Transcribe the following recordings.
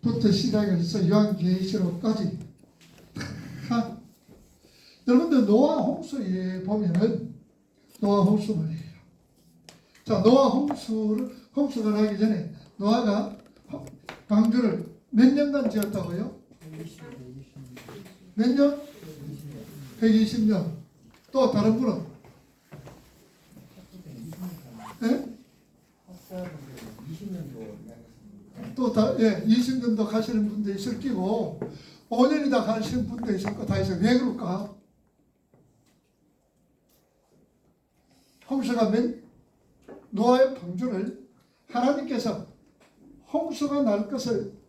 부터 시작해서 요한계시록까지 여러분들 노아 홍수에 보면은 노아 홍수 말이에요. 자, 노아 홍수가 나기 전에 노아가 방주를 몇 년간 지었다고요? 몇 년? 120년. 또 다른 분은? 네? 또 20년도 가시는 분도 있을 끼고 5년이다 가시는 분도 있을 거 다 있어요. 왜 그럴까? 홍수가 노아의 방주를 하나님께서 홍수가 날 것을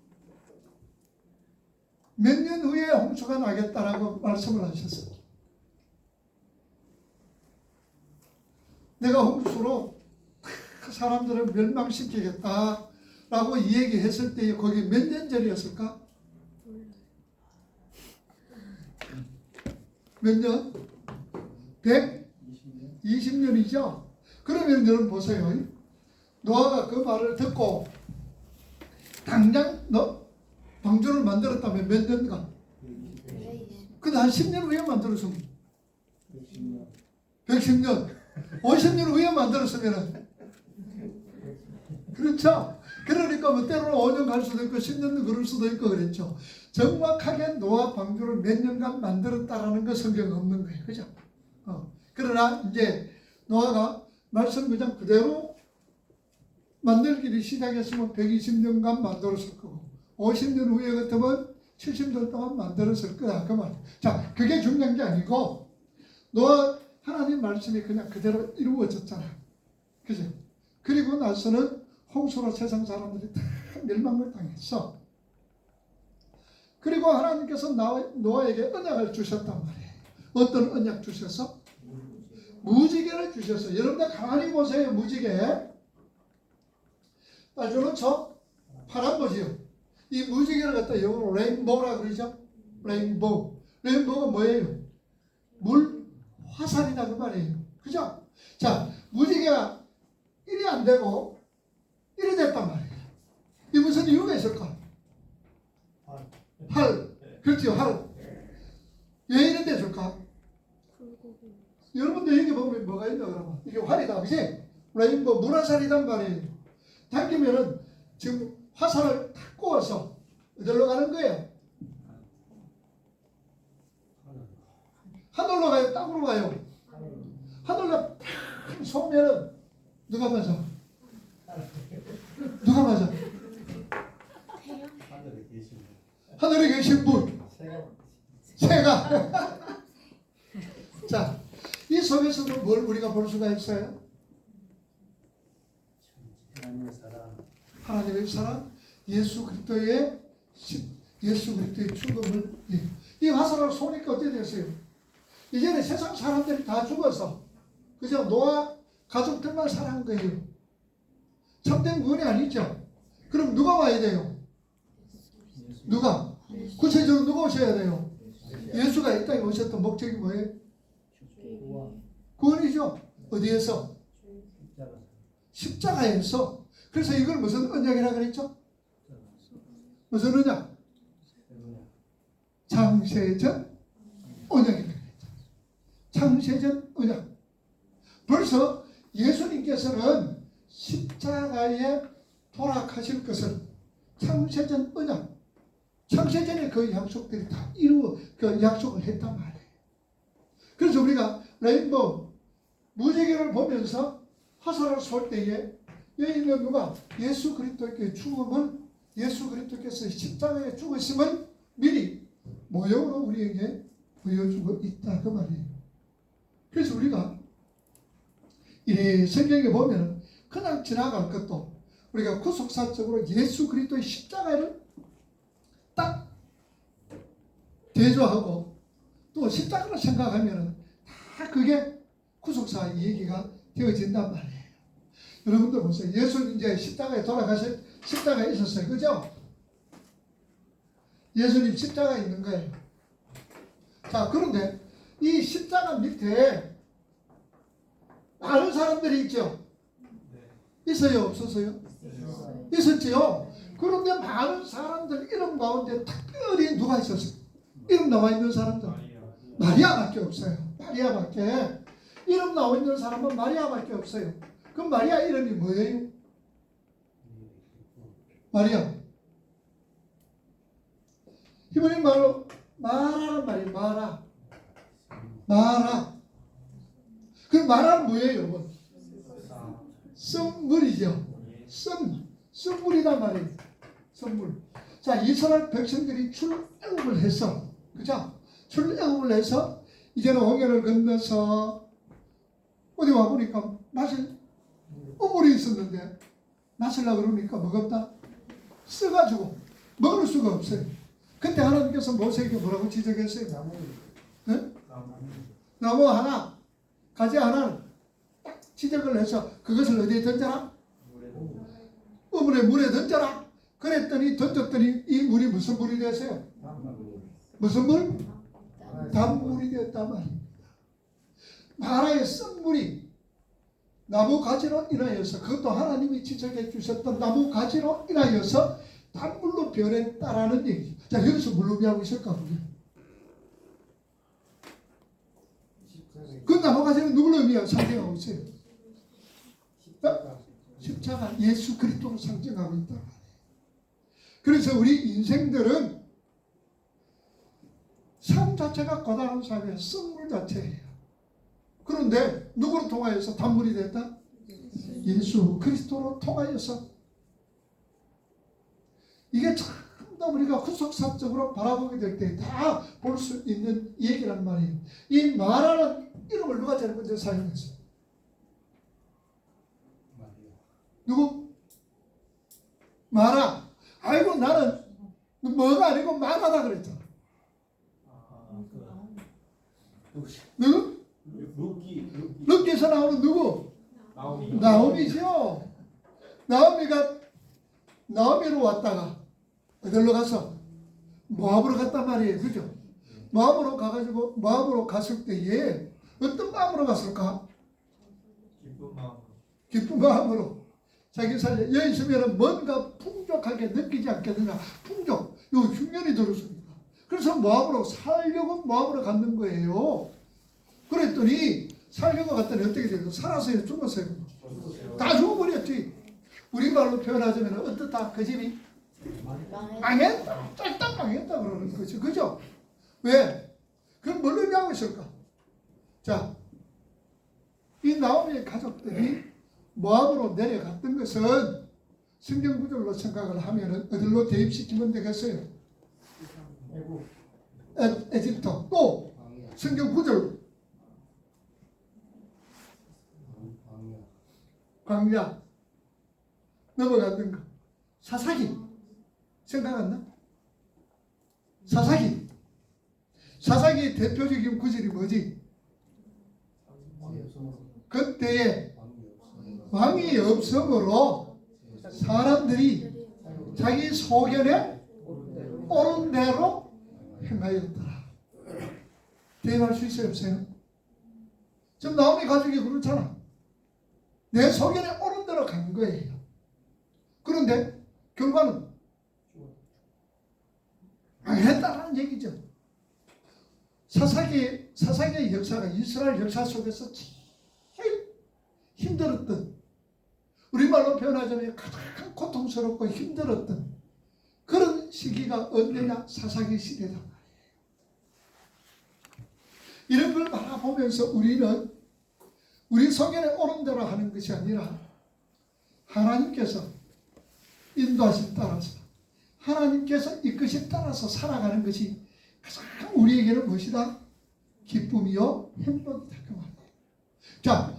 몇 년 후에 홍수가 나겠다라고 말씀을 하셨어요. 내가 홍수로 사람들을 멸망시키겠다라고 얘기했을 때 거기 몇 년 전이었을까? 몇 년? 120년이죠. 그러면 여러분 보세요. 노아가 그 말을 듣고 당장 방주를 만들었다면 몇 년간? 근데 한 10년 후에 만들었으면 110년 50년 후에 만들었으면 그렇죠? 그러니까 뭐 때로는 5년 갈 수도 있고 10년도 그럴 수도 있고 그랬죠. 정확하게 노아 방주를 몇 년간 만들었다라는 거 성경에 없는 거예요. 그죠? 그러나 이제 노아가 말씀 그대로 만들기를 시작했으면 120년간 만들었을 거고 50년 후에 같으면 70년 동안 만들었을 거다. 그 말. 자, 그게 중요한 게 아니고 노아 하나님 말씀이 그냥 그대로 이루어졌잖아. 그죠? 그리고 나서는 홍수로 세상 사람들이 다 멸망을 당했어. 그리고 하나님께서 노아에게 언약을 주셨단 말이에요. 어떤 언약 주셨어? 무지개를 주셨어. 여러분들 가만히 보세요. 무지개. 따지면 저 파란 거지요. 이 무지개를 갖다 영어로 레인보우라 그러죠. 레인보우. 레인보우가 뭐예요? 물 화살이다 그 말이에요. 그죠? 자, 무지개가 이리 안 되고 이리 됐단 말이에요. 이 무슨 이유가 있을까? 활. 그렇죠. 활. 왜 이런 데 줄까? 여러분들 여기 보면 뭐가 있나 그러면 이게 활이다. 그치? 레인보우 물화살이란 말이에요. 당기면은 지금 화살을 탁 꼬아서 어디로 가는 거예요? 하늘로 가요? 땅으로 가요? 하늘로 탁 쏘면은 누가 맞아? 누가 맞아? 하늘에 계신 분. 새가. 자, 이 속에서도 뭘 우리가 볼 수가 있어요? 하나님의 사랑, 예수 그리스도의 죽음을. 이 화살을 쏘니까 어떻게 됐어요? 이제는 세상 사람들이 다 죽어서 그저 노아 가족들만 살아간 거예요. 참된 구원이 아니죠. 그럼 누가 와야 돼요? 누가? 구체적으로 누가 오셔야 돼요? 예수가 이 땅에 오셨던 목적이 뭐예요? 구원이죠. 어디에서? 십자가에서. 그래서 이걸 무슨 언약이라고 그랬죠? 무슨 언약? 창세전 언약이라고 그랬죠. 창세전 언약. 벌써 예수님께서는 십자가에 돌아가실 것을 창세전 언약. 창세전에 그 약속들이 다 그 약속을 했단 말이에요. 그래서 우리가 레인보우 무지개를 보면서 화살을 쏠 때에 여기 있는 누가 예수 그리스도의 죽음을 예수 그리스도께서 십자가에 죽으심을 미리 모형으로 우리에게 보여주고 있다 그 말이에요. 그래서 우리가 이 성경에 보면 그냥 지나갈 것도 우리가 구속사적으로 예수 그리스도의 십자가를 딱 대조하고 또 십자가를 생각하면 다 그게 구속사 얘기가 되어진단 말이에요. 여러분들 보세요. 예수 이제 십자가에 돌아가실 십자가에 있었어요. 그죠? 예수님 십자가에 있는 거예요. 자, 그런데 이 십자가 밑에 많은 사람들이 있죠? 있어요? 없었어요? 있었지요? 그 그런데 많은 사람들 이름 가운데 특별히 누가 있었어요? 이름 나와 있는 사람들 마리아밖에 없어요. 마리아밖에. 이름 나와 있는 사람은 마리아밖에 없어요. 그럼 마리아 이름이 뭐예요? 마리아. 히브리 말로 마라란 말이에요. 마라. 그 마라는 뭐예요? 썸물이죠. 썸물이란 말이에요. 썸물. 자, 이스라엘 백성들이 출애굽을 했어. 그죠? 출애굽을 해서 이제는 홍해를 건너서 어디 와보니까 마실 어물이 있었는데 마시려고 그러니까 먹었다. 써가지고 먹을 수가 없어요. 그때 하나님께서 모세에게 뭐라고 지적했어요? 네? 나무 하나, 가지 하나를 딱 지적을 해서 그것을 어디에 던져라? 물에 던져라. 그랬더니 던졌더니 이 물이 무슨 물이 됐어요? 무슨 물? 단물이 됐단 말입니다. 마라의 쓴물이 나무 가지로 인하여서, 그것도 하나님이 지적해 주셨던 나무 가지로 인하여서 단물로 변했다라는 얘기죠. 자, 여기서 뭘 의미하고 있을까? 그 나무 가지는 누구를 의미하고 상징하고 있어요? 십자가, 예수 그리스도를 상징하고 있다. 그래서 우리 인생들은 삶 자체가 고단한 삶이에요. 쓴물 자체예요. 그런데 누구로 통하여서 단물이 됐다? 예수 그리스도로 통하여서. 이게 참 우리가 후속사적으로 바라보게 될 때 다 볼 수 있는 얘기란 말이에요. 이 마라는 이름을 누가 제일 먼저 사용했어요? 누구? 마라. 아이고 나는 뭐가 아니고 마라다 그랬잖아. 누구? 룻기에서 나오는 누구? 나오미죠. 나오미로 왔다가 어디로 가서 모압으로 갔단 말이에요. 그죠? 모압으로 가가지고 모압으로 갔을 때에 어떤 마음으로 갔을까? 기쁜 마음으로. 자기 살려 여기 있으면 뭔가 풍족하게 느끼지 않겠느냐. 풍족, 요 흉년이 들었습니다. 그래서 모압으로 살려고 모압으로 갔는 거예요. 그랬더니 살려고 갔더니 어떻게 돼요? 살았어요? 죽었어요? 다 죽어버렸지. 우리말로 표현하자면 어떻다? 그 집이 망했다. 쫄딱 망했다 그러는 거죠. 그죠? 왜? 그럼 뭘 의미하고 있을까? 자, 이 나오미의 가족들이 모압으로 내려갔던 것은 성경 구절로 생각을 하면 어디로 대입시키면 되겠어요? 에집트. 또 성경 구절 광야 넘어갔던 거. 사사기 생각 안 나? 사사기 대표적인 구절이 뭐지? 그때에 왕이 없으므로 사람들이 자기 소견에 옳은 대로 행하였더라. 대입할 수 있어요? 없어요? 지금 나오미 가족이 그렇잖아. 내 소견에 옳은 대로 간 거예요. 그런데 결과는 망했다는 얘기죠. 사사기의 역사가 이스라엘 역사 속에서 제일 힘들었던, 우리말로 표현하자면 가장 고통스럽고 힘들었던 그런 시기가 언제냐? 사사기 시대다. 이런 걸 바라보면서 우리는 우리 소견에 옳은 대로 하는 것이 아니라 하나님께서 인도하심 따라서, 하나님께서 이끄심 따라서 살아가는 것이 가장 우리에게는 무엇이다? 기쁨이요 행복이다. 그 말이에요. 자,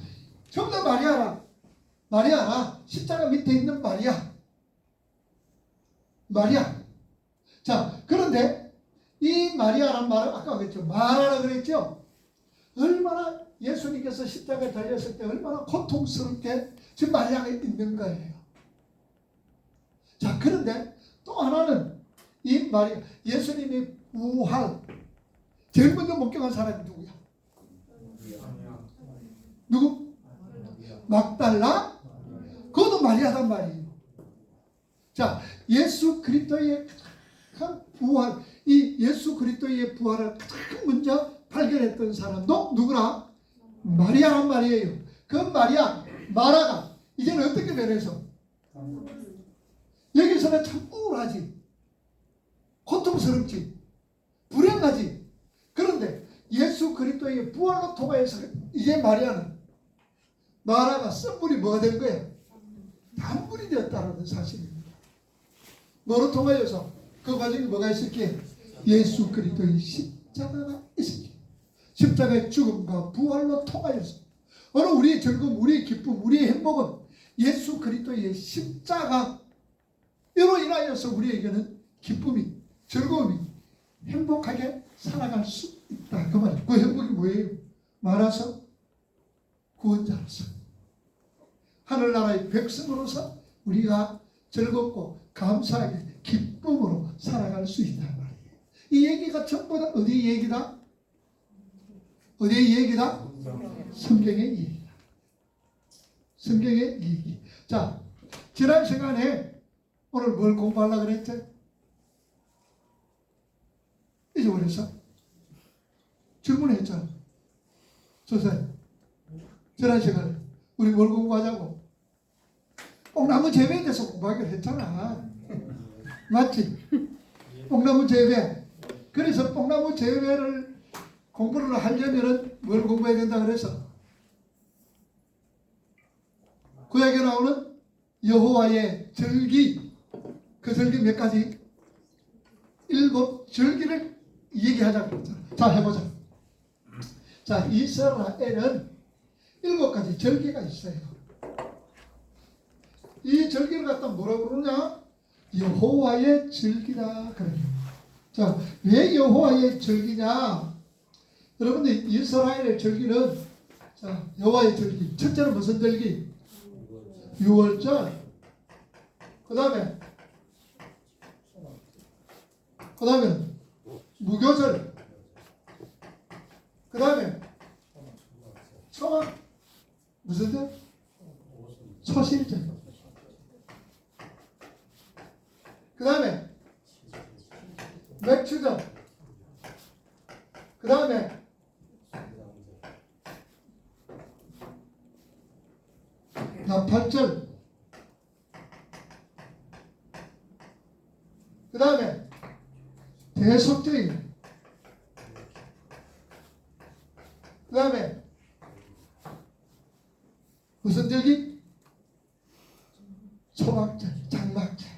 성도 마리아라. 십자가 밑에 있는 마리아. 자, 그런데 이 마리아란 말은 아까 그랬죠. 마라라 그랬죠. 얼마나 예수님께서 십자가에 달렸을 때 얼마나 고통스럽게 지금 마리아가 있는 거예요. 자, 그런데 또 하나는 이 마리아, 예수님이 부활 제일 먼저 목격한 사람이 누구야? 누구? 막달라? 그것도 마리아단 말이에요. 자, 예수 그리스도의 가장 부활, 이 예수 그리스도의 부활을 가장 먼저 발견했던 사람도 누구나 마리아란 말이에요. 그 마라가 이제는 어떻게 변해서 여기서는 참 우울하지, 고통스럽지, 불행하지. 그런데 예수 그리스도의 부활로 통하여서 이제 마라가 쓴물이 뭐가 된 거야? 단물이 되었다는 사실입니다. 뭐로 통하여서 그 과정에 뭐가 있었기에? 예수 그리스도의 십자가가 있었기에, 십자가의 죽음과 부활로 통하여서 오늘 우리의 즐거움, 우리의 기쁨, 우리의 행복은 예수 그리스도의 십자가로 인하여서 우리에게는 기쁨이, 즐거움이, 행복하게 살아갈 수 있다. 그 말이에요. 그 행복이 뭐예요? 말아서 구원자로서, 하늘나라의 백성으로서 우리가 즐겁고 감사하게 기쁨으로 살아갈 수 있단 말이에요. 이 얘기가 전부 다 어디의 얘기다? 어디의 얘기다? 성경의 얘기다. 성경의 얘기. 자, 지난 시간에 오늘 뭘 공부하려고 그랬죠? 잊어버렸어? 질문했잖아. 선생님, 지난 시간에 우리 뭘 공부하자고? 뽕나무 재배에 대해서 공부하기로 했잖아. 맞지? 뽕나무 재배. 그래서 뽕나무 재배를 공부를 하려면 뭘 공부해야 된다 그래서 구약에 나오는 여호와의 절기, 그 절기 몇 가지? 7절기를 얘기하자고 그랬잖아. 자, 해보자. 자, 이스라엘은 7가지 절기가 있어요. 이 절기를 갖다 뭐라고 그러냐? 여호와의 절기다 그래요. 자, 왜 여호와의 절기냐? 여러분들, 이스라엘의 절기는, 자, 여호와의 절기. 첫째는 무슨 절기? 유월절. 그 다음에 무교절. 그 다음에 초막. 무슨 절? 초실절. 그 다음에 맥추절. 그 다음에 나팔절. 그 다음에 대속절. 그 다음에 무슨 절기? 초막절, 장막절.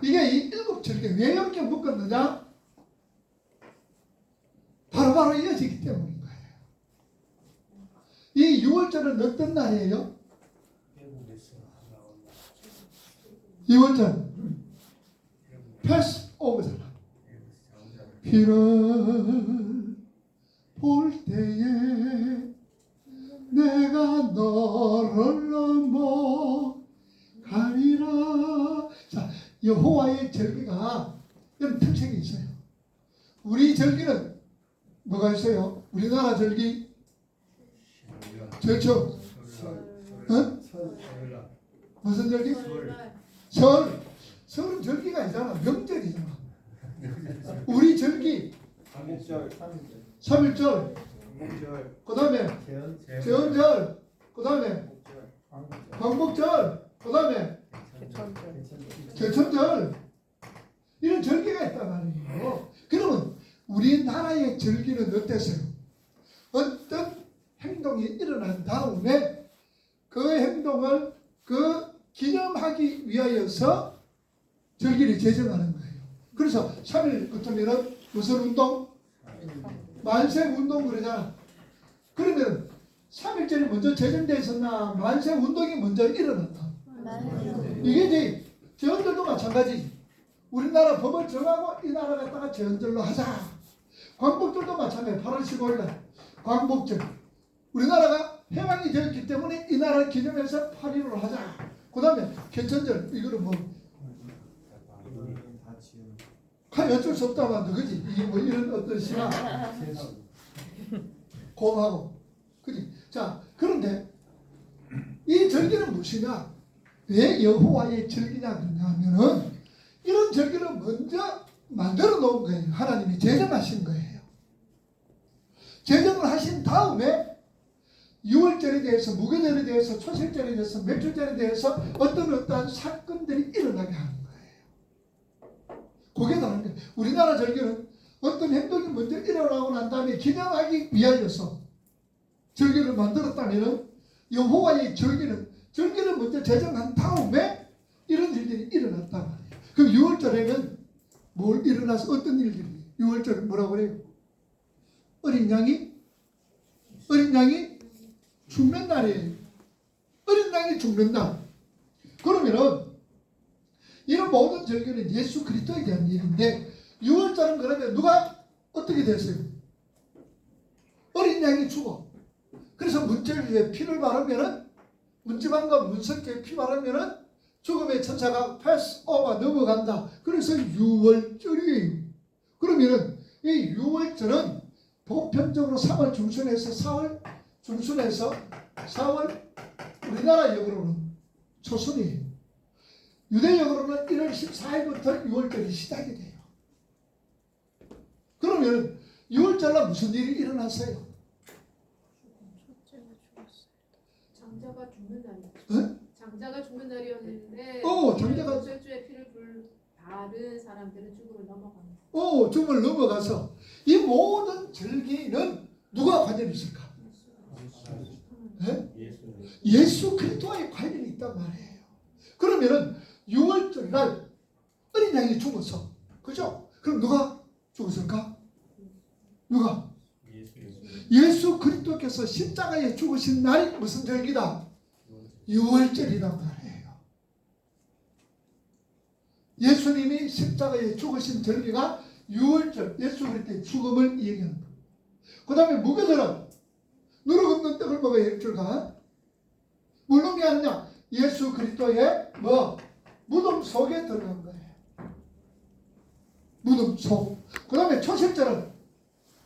이게 이 7절기 왜 이렇게 묶었느냐? 바로바로 이어지기 때문인 거예요. 이 6월절은 어떤 날이에요? 2월절 패스오버잖아. 비를 볼 때에 내가 너를 넘어가리라. 자, 여호와의 절기가 이런 특색이 있어요. 우리 절기는 뭐가 있어요? 우리나라 절기 절초, 어? 무슨 절기? 설. 설은 절기가 아니잖아. 명절이잖아. 우리 절기 3.1절, 그 다음에 제헌절, 그 다음에 광복절, 그 다음에 개천절. 이런 절기가 있단 말이에요. 그러면 우리나라의 절기는 어땠어요? 어떤 행동이 일어난 다음에 그 행동을 기념하기 위하여서 절기를 제정하는 거예요. 그래서 3일 같으면은 무슨 운동? 만세운동 그러잖아. 그러면 3일절이 먼저 제정되어 있었나? 만세운동이 먼저 일어났나? 이게 이제 제헌절도 마찬가지. 우리나라 법을 정하고 이 나라 갖다가 제헌절로 하자. 광복절도 마찬가지. 8월 15일날 광복절. 우리나라가 해방이 되었기 때문에 이 나라를 기념해서 8.15로 하자. 그 다음에 개천절. 이거는 뭐 어쩔 수 없다고 그지? 이게 뭐 이런 어떤 신화 고음하고 그지? 자, 그런데 이 절기는 무엇이냐? 왜 여호와의 절기냐 그러냐면은 이런 절기를 먼저 만들어 놓은 거예요. 하나님이 제정하신 거예요. 제정을 하신 다음에 유월절에 대해서, 무교절에 대해서, 초실절에 대해서, 맺출절에 대해서 어떠한 사건들이 일어나게 하는 거예요. 그게 다른 거예요. 우리나라 절기는 어떤 행동이 먼저 일어나고 난 다음에 기념하기 위하여서 절기를 만들었다면 여호와의 절기를 먼저 제정한 다음에 이런 일들이 일어났단 말이에요. 그럼 6월절에는 뭘 일어나서 어떤 일들이? 6월절은 뭐라고 그래요? 어린 양이 죽는 날이에요. 어린 양이 죽는 날. 그러면은 이런 모든 절기는 예수 그리스도에 대한 일인데 6월절은 그러면 누가 어떻게 됐어요? 어린 양이 죽어. 그래서 문제에 피를 바르면은 문지방과 문석기에 피 바르면은 죽음의 천사가 패스 오버 넘어간다. 그래서 6월절이에요. 그러면은 이 6월절은 보편적으로 3월 중순에서 4월 우리나라 역으로는 초순이에요. 유대 역으로는 1월 14일부터 6월절이 시작이 돼요. 그러면 6월절날 무슨 일이 일어났어요? 장자가 죽는 날이었죠. 네? 장자가 죽는 날이었는데 장자가 절주의 피를 바른 사람들은 죽음을 넘어갑니다. 죽음을 넘어가서 이 모든 절기는 누가 관련이 있을까? 네? 예수 그리스도와의 관련이 있단 말이에요. 그러면은 6월절 날 어린 양이 죽어서, 그죠? 그럼 누가 죽었을까? 누가? 예수 그리스도께서 십자가에 죽으신 날이 무슨 절기다? 6월절이란 말이에요. 예수님이 십자가에 죽으신 절기가 6월절, 예수 그리스도의 죽음을 얘기하는 거예요. 그 다음에 무교절은 누룩 없는 떡을 먹어야 일주일간 물론 게 아니냐? 예수 그리스도의 무덤 속에 들어간 거예요. 무덤 속. 그 다음에 초실절은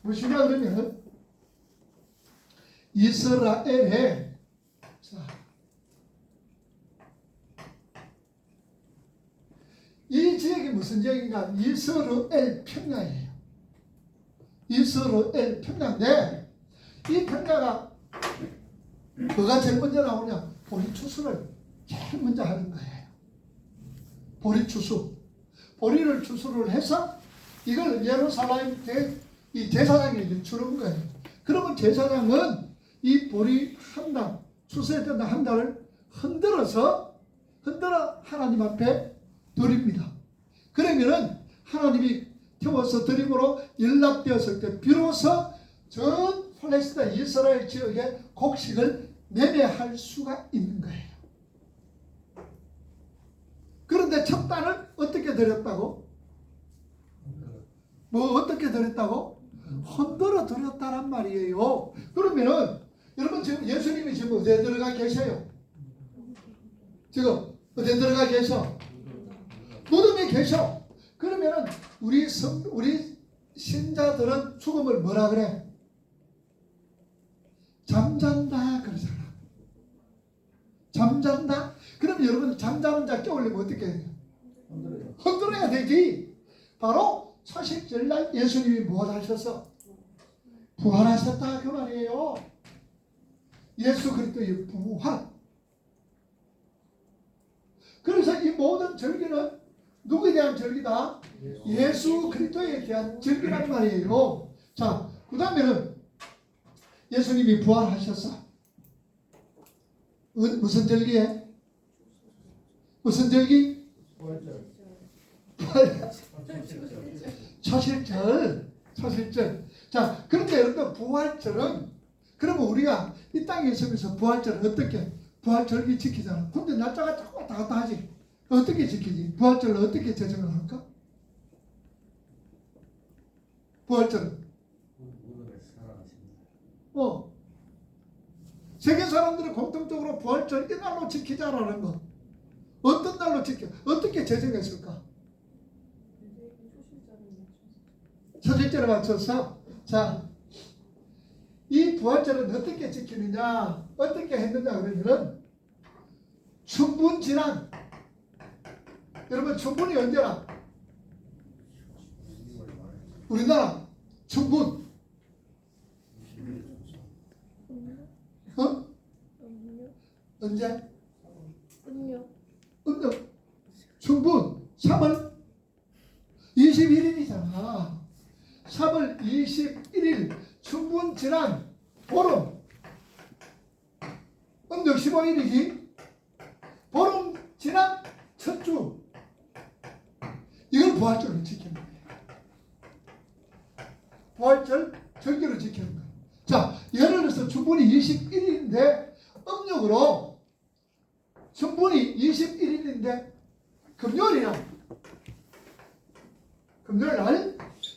무엇이냐 그러면 이스라엘의 이 지역이 무슨 지역인가? 이스라엘 평야예요. 이스라엘 평야인데 이 평야가 뭐가 제일 먼저 나오냐? 보리추수를 제일 먼저 하는 거예요. 보리추수. 보리를 추수를 해서 이걸 예루살렘 이 제사장에게 주는 거예요. 그러면 제사장은 이 보리 한 달, 추수했던 한 달을 흔들어 하나님 앞에 드립니다. 그러면은 하나님이 태워서 드림으로 연락되었을 때 비로소 전 팔레스타인 이스라엘 지역에 곡식을 매매할 수가 있는 거예요. 그런데 첫 단을 어떻게 드렸다고? 어떻게 드렸다고? 흔들어 드렸다란 말이에요. 그러면은 여러분 지금 예수님이 지금 어디에 들어가 계세요? 지금 어디에 들어가 계셔? 무덤에 계셔. 그러면은 우리 신자들은 죽음을 뭐라 그래? 잠잔다 그러잖아. 잠잔다? 그럼 여러분 잠자는 자 깨우려면 어떻게 해야 돼요? 흔들어야 되지. 바로 초실절날 예수님이 뭘 하셔서? 부활하셨다 그 말이에요. 예수 그리스도의 부활. 그래서 이 모든 절기는 누구에 대한 절기다? 예수 그리스도에 대한 절기란 말이에요. 자, 그 다음에는 예수님이 부활하셨어. 무슨 절기에? 무슨 절기? 초실절. 자, 그런데 여러분 부활절은 그러면 우리가 이 땅에 있으면서 부활절은 어떻게? 부활절기 지키잖아. 근데 날짜가 자꾸 왔다 갔다 하지. 어떻게 지키지? 부활절을 어떻게 제정을 할까? 부활절은 세계 사람들이 공통적으로 부활절 이날로 지키자라는 거. 어떤 날로 지켜? 어떻게 제정했을까? 초실절에 맞춰서. 자, 이 부활절은 어떻게 지키느냐? 어떻게 했느냐 그러면은 춘분 지난. 여러분 춘분이 언제나? 우리나라 춘분. 어? 언제? 음력 춘분 3월 21일이잖아. 3월 21일 춘분 지난 보름. 음력 15일이지. 보름 지난 첫 주. 이걸 부활절로 지키는 거예요. 부활절 절기로 지키는 거예요. 자, 예를 들어서 춘분이 21일인데 음력으로 춘분이 21일인데 금요일이라.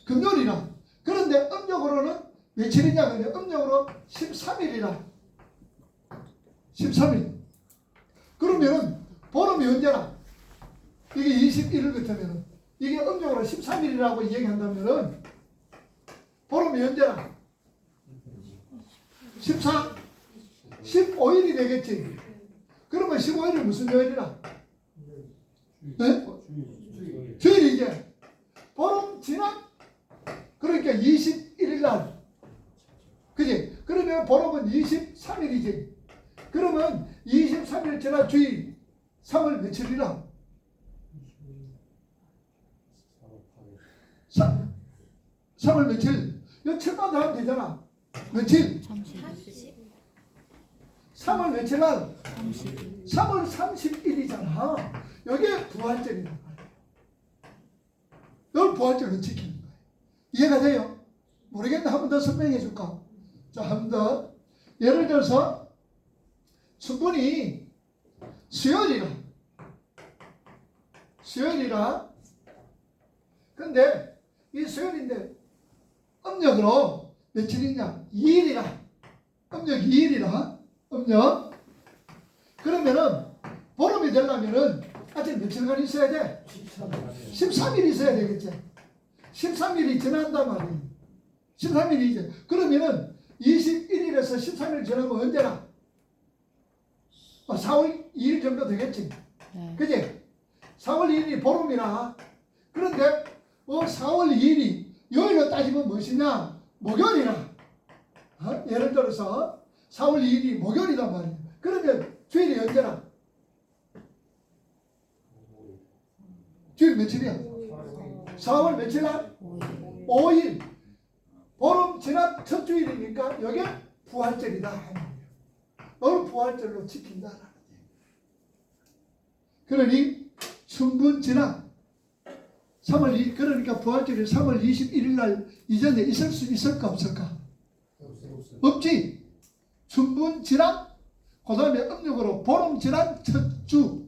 금요일이라. 그런데 음력으로는 며칠이냐? 근데 음력으로 13일이라. 13일. 그러면은 보름이 언제나? 이게 21일부터면은 이게 음력으로 13일이라고 얘기한다면은 보름이 언제나? 15일이 되겠지. 그러면 15일이 무슨 요일이라? 네? 주일이지. 보름 지난 그러니까 21일 날. 그지? 그러면 보름은 23일이지. 그러면 23일 지난 주일 3월 며칠이라? 3월 며칠? 며칠만 더 하면 되잖아. 며칠? 3월 며칠 날? 3월 30일이잖아. 여기에 부활절이란 말이야. 이걸 부활절로 지키는 거예요. 이해가 돼요? 모르겠는데 한 번 더 설명해 줄까? 자, 한 번 더. 예를 들어서 춘분이 수요일이라. 근데 이 수요일인데 음력으로 며칠이냐? 2일이라. 음력 2일이라. 음력. 그러면은 보름이 되려면은 아직 며칠간 있어야 돼? 13일 있어야 되겠지. 13일이 지난단 말이에요. 13일이지. 그러면은 21일에서 13일 지나면 언제나? 4월 2일 정도 되겠지. 그지? 4월 2일이 보름이라. 그런데 4월 2일이 요일로 따지면 무엇이냐? 목요일이라. 예를 들어서 4월 2일이 목요일이란 말이에요. 그러면 주일이 언제나? 주일 며칠이야? 4월 며칠 날? 5일. 보름 지난 첫 주일이니까 여기 부활절이다. 너를 부활절로 지킨다라는 얘기예요. 그러니 춘분 지난 3월 2일, 그러니까 부활절이 3월 21일 날 이전에 있을 수 있을까 없을까? 없지. 춘분 지난, 그 다음에 음력으로 보름 지난 첫 주.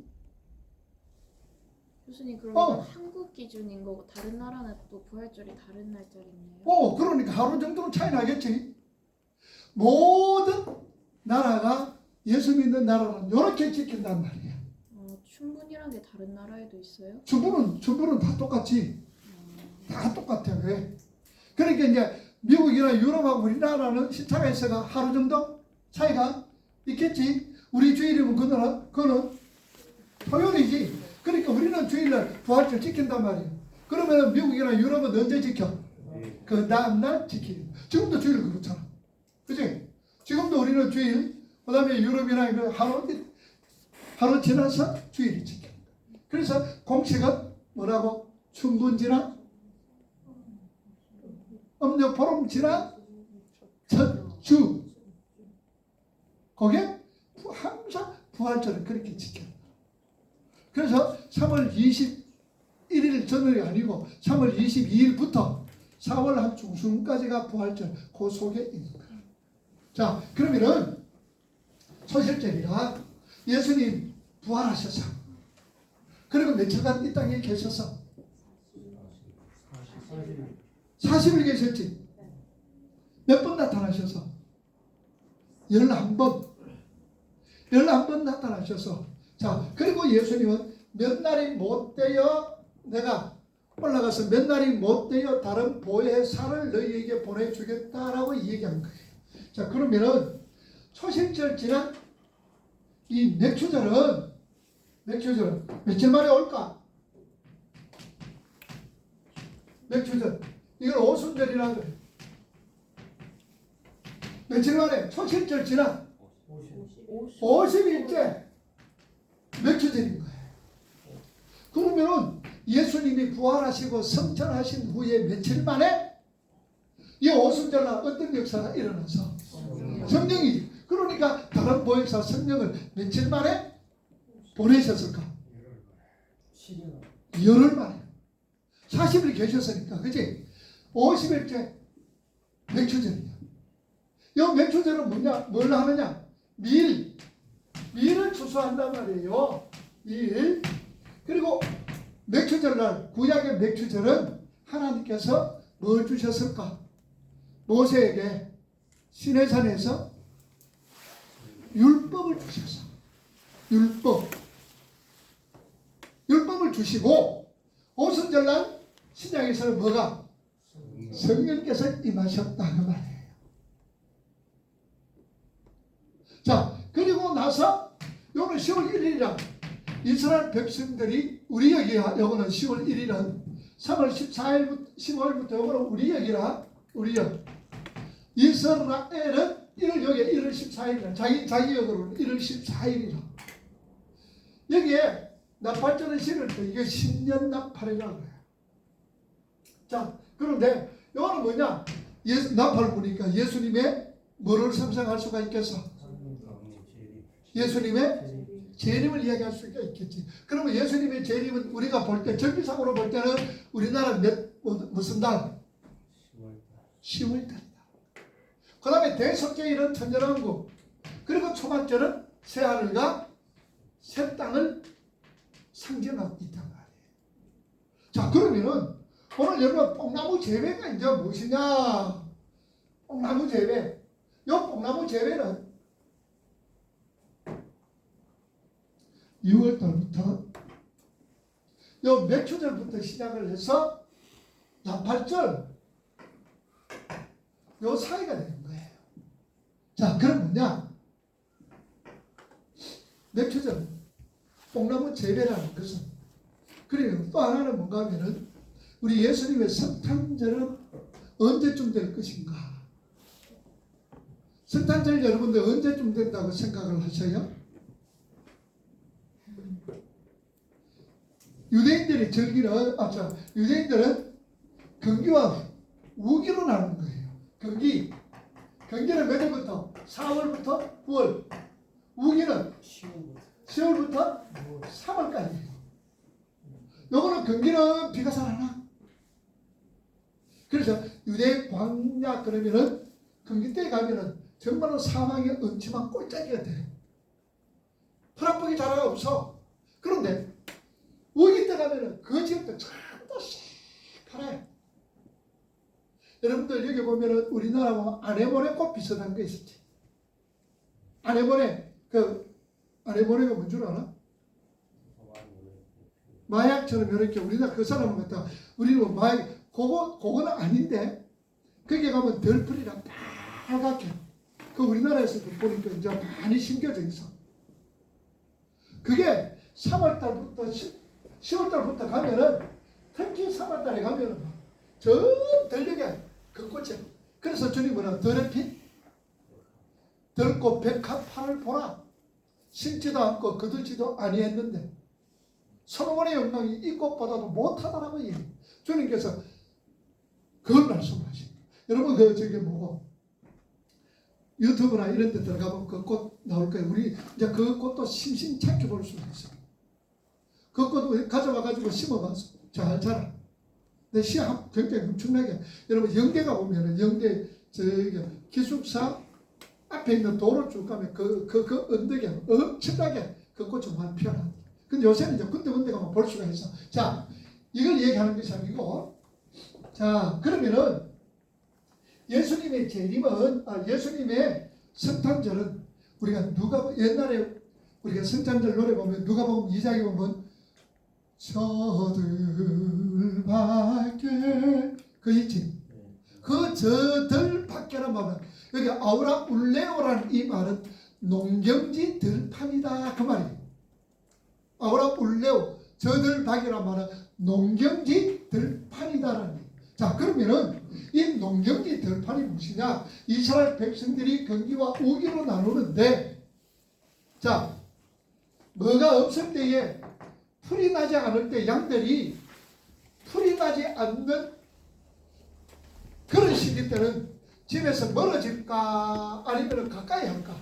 교수님 그러면 한국 기준인 거고 다른 나라는 또 부활절이 다른 날짜겠네요. 그러니까 하루 정도는 차이 나겠지. 모든 나라가 예수 믿는 나라는 이렇게 지킨단 말이야. 춘분이란 게 다른 나라에도 있어요? 춘분은 다 똑같지. 다 똑같아. 왜? 그러니까 이제 미국이나 유럽하고 우리나라는 시차가 있어가 하루 정도 차이가 있겠지. 우리 주일이면 그거는 토요일이지. 그러니까 우리는 주일날 부활절 지킨단 말이에요. 그러면 미국이나 유럽은 언제 지켜? 그 다음날 지키는. 지금도 주일 그렇잖아. 그치? 지금도 우리는 주일, 그 다음에 유럽이나 그 하루 지나서 주일이 지킨다. 그래서 공식은 뭐라고? 춘분 지나 음력 보름 지나 첫 주. 그게 항상 부활절을 그렇게 지켜요. 그래서 3월 21일 전날이 아니고 3월 22일부터 4월 한 중순까지가 부활절 그 속에 있는 거예요. 자, 그러면은 소실절이라 예수님 부활하셔서 그리고 며칠간 이 땅에 계셔서 40일 계셨지. 몇 번 나타나셔서 11번 나타나셔서 자, 그리고 예수님은 몇 날이 못 되어 내가 올라가서 몇 날이 못 되어 다른 보혜사를 너희에게 보내주겠다라고 얘기한 거예요. 자, 그러면은 초실절 지난 이 맥주절은 맥주절은 며칠 만에 올까? 맥주절. 이걸 오순절이라 그래. 며칠 만에 초실절 지나 50일째 맥주절인 거예요. 그러면은 예수님이 부활하시고 성천하신 후에 며칠 만에 이 오순절날 어떤 역사가 일어나서 성령이, 그러니까 다른 보혜사 성령을 며칠 만에 보내셨을까? 열흘 만에 40일 계셨으니까, 그치? 50일째 맥주절이야. 이 맥주절은 뭐냐? 뭘 하느냐? 밀을 추수한단 말이에요. 밀. 그리고 맥주절날, 구약의 맥주절은 하나님께서 뭘 주셨을까? 모세에게 시내산에서 율법을 주셔서 율법을 주시고, 오순절날 신약에서는 뭐가? 성령께서 임하셨다 그 말이에요. 자, 그리고 나서 요는 10월 1일이라 이스라엘 백성들이, 우리 여기야, 요거는 10월 1일은 3월 14일부터 15일부터 요거는 우리 여기라, 우리 여. 이스라엘은 1월, 여기에 1월 14일이라, 자기 역으로는 1월 14일이라. 여기에 나팔절을 실을 때 이게 10년 나팔이라고 해요. 자, 그런데 이거는 뭐냐? 나팔 보니까 예수님의 뭐를 상상할 수가 있겠어? 예수님의 재림을 이야기할 수가 있겠지. 그러면 예수님의 재림은 우리가 볼 때, 절기상으로 볼 때는 우리나라 무슨 달? 10월달이다. 그 다음에 대속죄일은 천년왕국, 그리고 초막절은 새하늘과 새 땅을 상징하고 있단 말이에요. 자, 그러면은 오늘 여러분 뽕나무 재배가 이제 무엇이냐? 뽕나무 재배. 요 뽕나무 재배는 6월달부터 요 맥주절부터 시작을 해서 나팔절 요 사이가 되는 거예요. 자, 그럼 뭐냐? 맥주절, 뽕나무 재배라는 것은, 그리고 또 하나는 뭔가 하면은 우리 예수님의 성탄절은 언제쯤 될 것인가? 성탄절 여러분들 언제쯤 된다고 생각을 하셔요? 유대인들이 즐기는, 유대인들은 경기와 우기로 나누는 거예요. 경기는 몇 월부터? 4월부터 9월. 우기는 10월부터 3월까지예요. 요거는 경기는 비가 잘 안 와. 그래서 유대 광야 그러면은 경기 때 가면은 정말로 사망의 음침한 꼴짜기가 돼. 풀한복이 자라가 없어. 그런데 우기 때 가면은 그 지역도 전부 다 새파래. 여러분들 여기 보면은 우리나라 보면 아네모네 꽃 비슷한 거 있었지. 아네모네가 뭔 줄 알아? 마약처럼 이렇게 우리나라 그 사람은 갖다 우리는 뭐 마약 그거는 아닌데, 거기 가면 덜풀이랑 빨갛게, 그 우리나라에서도 보니까 이제 많이 심겨져 있어. 그게 3월달부터 10월달부터 가면은, 특히 3월달에 가면은 저 들녘에 그 꽃이, 그래서 주님 뭐라, 덜의 피 덜고 백합화를 보라. 심지도 않고 거들지도 아니했는데 솔로몬의 영광이 이 꽃보다도 못하다라고 얘기해요. 주님께서 그걸 말씀하십니다. 여러분 저기 뭐고 유튜브나 이런 데 들어가면 그 꽃 나올 거예요. 우리 이제 그 꽃도 심심찮게 볼 수가 있어요. 그 꽃 가져와가지고 심어봐서 잘 자라. 내 시합 굉장히 엄청나게. 여러분 영대가 보면은 영대 저기 기숙사 앞에 있는 도로 쭉 가면 그 언덕에 엄청나게 그 꽃이 정말 피어납니다. 근데 요새는 이제 군데 가면 볼 수가 있어. 자, 이걸 얘기하는 것이 아니고, 자, 그러면은 예수님의 재림은, 예수님의 성탄절은 우리가 옛날에 우리가 성탄절 노래 보면 누가 보면 2장에 보면 저들 밖에 그 있지. 그 저들 밖에란 말은 여기 아우라 울레오라는 이 말은 농경지 들판이다 그 말이에요. 아브라 울레오 저들박이란 말은 농경지 들판이다라는 얘기예요. 자, 그러면은 이 농경지 들판이 무엇이냐? 이스라엘 백성들이 경기와 우기로 나누는데, 자, 뭐가 없을 때에 풀이 나지 않을 때 양들이 풀이 나지 않는 그런 시기 때는 집에서 멀어질까 아니면 가까이 할까?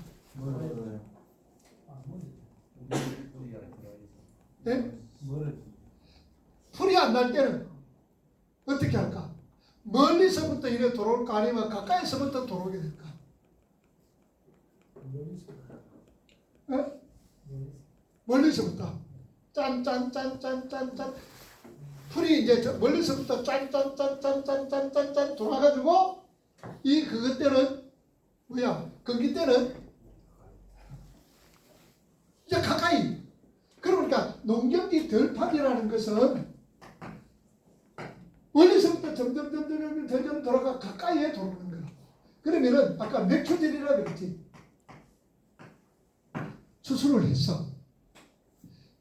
네? 풀이 안 날 때는 어떻게 할까? 멀리서부터 이래 들어올까 아니면 가까이서부터 들어오게 될까? 네? 멀리서부터 짠짠짠짠짠짠 풀이 이제 멀리서부터 짠짠짠짠짠짠짠 돌아가지고 이 그것 때는 뭐야? 건기 때는 이제 가까이. 그러니까 농경지 들판이라는 것은 멀리서부터 점점 돌아가 가까이에 들어오는 거야. 그러면은 아까 몇 초 전이라 그랬지. 수술을 했어.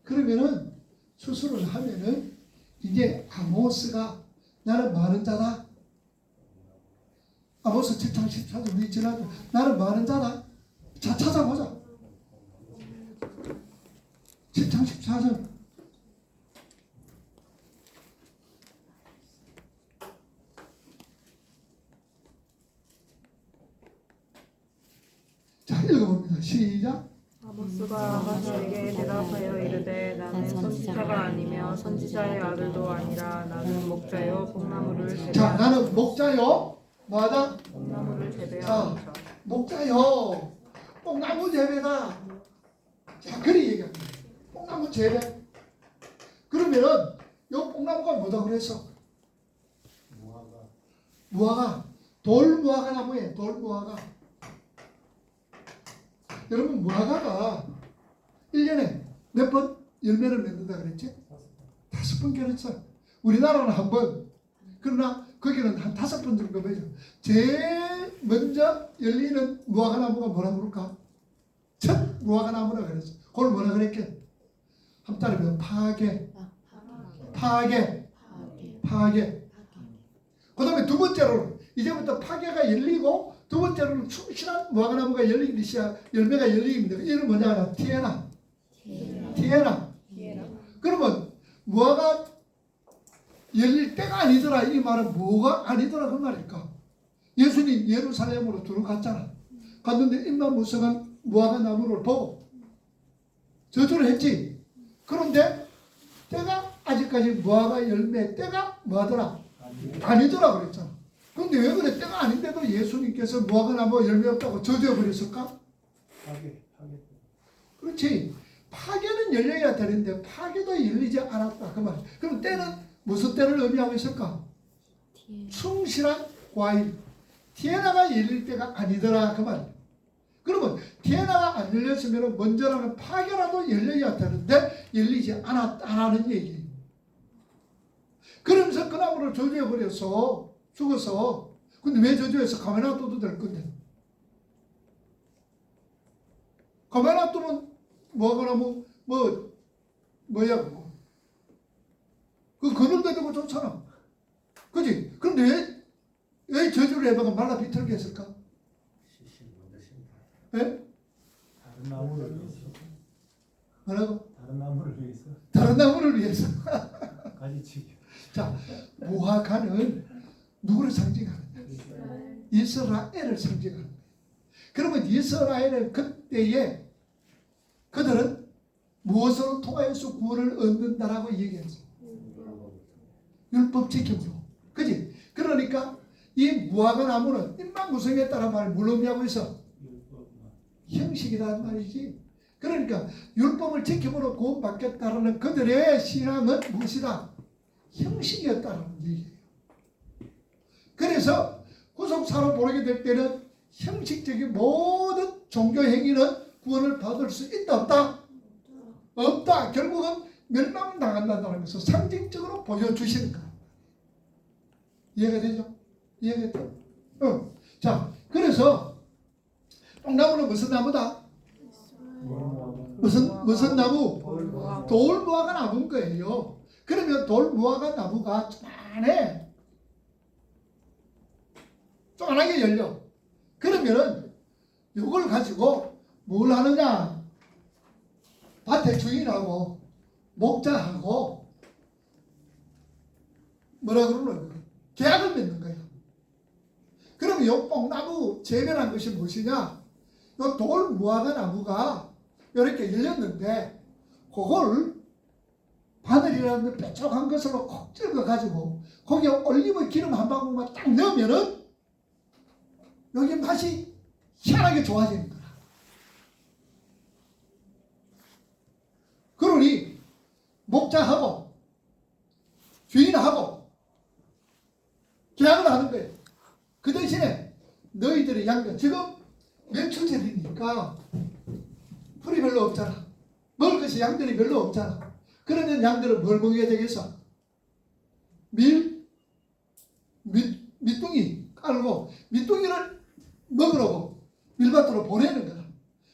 그러면은 수술을 하면은 이제 아모스가 나는 많은 자다. 아모스 7장 14절 우리 지나도 나는 많은 자다. 자, 찾아보자. 7장 14절. 자, 읽어봅니다. 시작. 아모스가 아가스에게 대답하여 이르되 나는 선지자가 아니며 선지자의 아들도 아니라 나는 목자요 뽕나무를 자, 재배하는 나는 목자요. 뭐하다? 뽕나무를 자, 재배하는 자. 목자요. 뽕나무 재배다. 자, 그리 얘기합니다. 뽕나무 재배. 그러면은 요 뽕나무가 뭐다 그랬어? 무화과. 돌무화과 나무에 돌무화과. 여러분 무화과가 1년에 몇 번 열매를 맺는다 그랬지? 5번 결했어. 우리나라는 한 번. 그러나 거기는 한 5번 정도 맺어. 제일 먼저 열리는 무화과 나무가 뭐라 그럴까? 첫 무화과 나무라 그랬어. 그걸 뭐라 그랬게? 한 따르면 파괴. 그 다음에 두 번째로는 이제부터 파괴가 열리고 두 번째로는 충실한 무화과 나무가 열리기 시작, 열매가 열리입니다. 이는 뭐냐? 티에나. 그러면 무화과 열릴 때가 아니더라. 이 말은 뭐가 아니더라 그 말일까? 예수님 예루살렘으로 들어갔잖아. 갔는데 입만 무성한 무화과 나무를 보고 저주를 했지. 그런데 때가 아직까지 무화과 열매 때가 뭐하더라? 아니더라 그랬잖아. 근데 왜 그래? 때가 아닌데도 예수님께서 무화과 나무 열매 없다고 저주해 버렸을까? 그렇지. 파괴는 열려야 되는데 파괴도 열리지 않았다 그 말. 그럼 때는 무슨 때를 의미하고 있을까? 충실한 과일. 티에나가 열릴 때가 아니더라 그 말. 그러면 티에나가 안 열렸으면 먼저라는 파괴라도 열려야 되는데 열리지 않았다는 얘기예요. 그러면서 그 나무를 저주해 버려서 죽어서. 근데 왜 저주해서 가만히 놔둬도 될 건데? 가만히 놔두면 뭐하거나 뭐야 그 그늘도 되고 좋잖아. 그지? 그런데 왜 저주를 해봐가 말라 비틀게 했을까? 예? 다른 나무를 위해서. 뭐라고? 다른 나무를 위해서. 다른 나무를 위해서. 가지치기. 자, 무화과는 누구를 상징하느냐? 이스라엘을 상징하는 거예요. 그러면 이스라엘은 그때에 그들은 무엇으로 통하여서 구원을 얻는다라고 얘기했어요. 율법 지킴으로. 그지? 그러니까 이 무화과 나무는 입만 무성했다는 말을 뭘 의미하고 있어? 형식이란 말이지. 그러니까 율법을 지킴으로 구원받겠다는 그들의 신앙은 무엇이다? 형식이었다는 얘기예요. 그래서 구속사로 보게 될 때는 형식적인 모든 종교 행위는 구원을 받을 수 있다 없다? 없다. 결국은 멸망당한다는 것을 상징적으로 보여주시는 거예요. 이해가 되죠? 이해가 돼요? 자, 그래서 뽕나무는 무슨 나무다? 무슨 나무? 돌무화과. 돌무화과 나무인 거예요. 그러면 돌무화과 나무가 쪼만하게 열려. 그러면은 이걸 가지고 뭘 하느냐? 밭의 주인하고 목자하고 뭐라 그러는 거야? 계약을 맺는 거야. 그러면 이 뽕나무 재배란 것이 무엇이냐? 이 돌무화과 나무가 이렇게 열렸는데 그걸 바늘이라는 뾰족한 것으로 콕 찍어가지고 거기에 올리브 기름 한 방울만 딱 넣으면은 여기 맛이 희한하게 좋아지는 거야. 그러니 목자하고 주인하고 계약을 하는 거예요. 그 대신에 너희들의 양들 지금 명추절이니까 풀이 별로 없잖아. 먹을 것이 양들이 별로 없잖아. 그러면 양들은 뭘 먹여야 되겠어? 밑둥이 깔고 밑둥이를 먹으라고 밀밭으로 보내는 거야.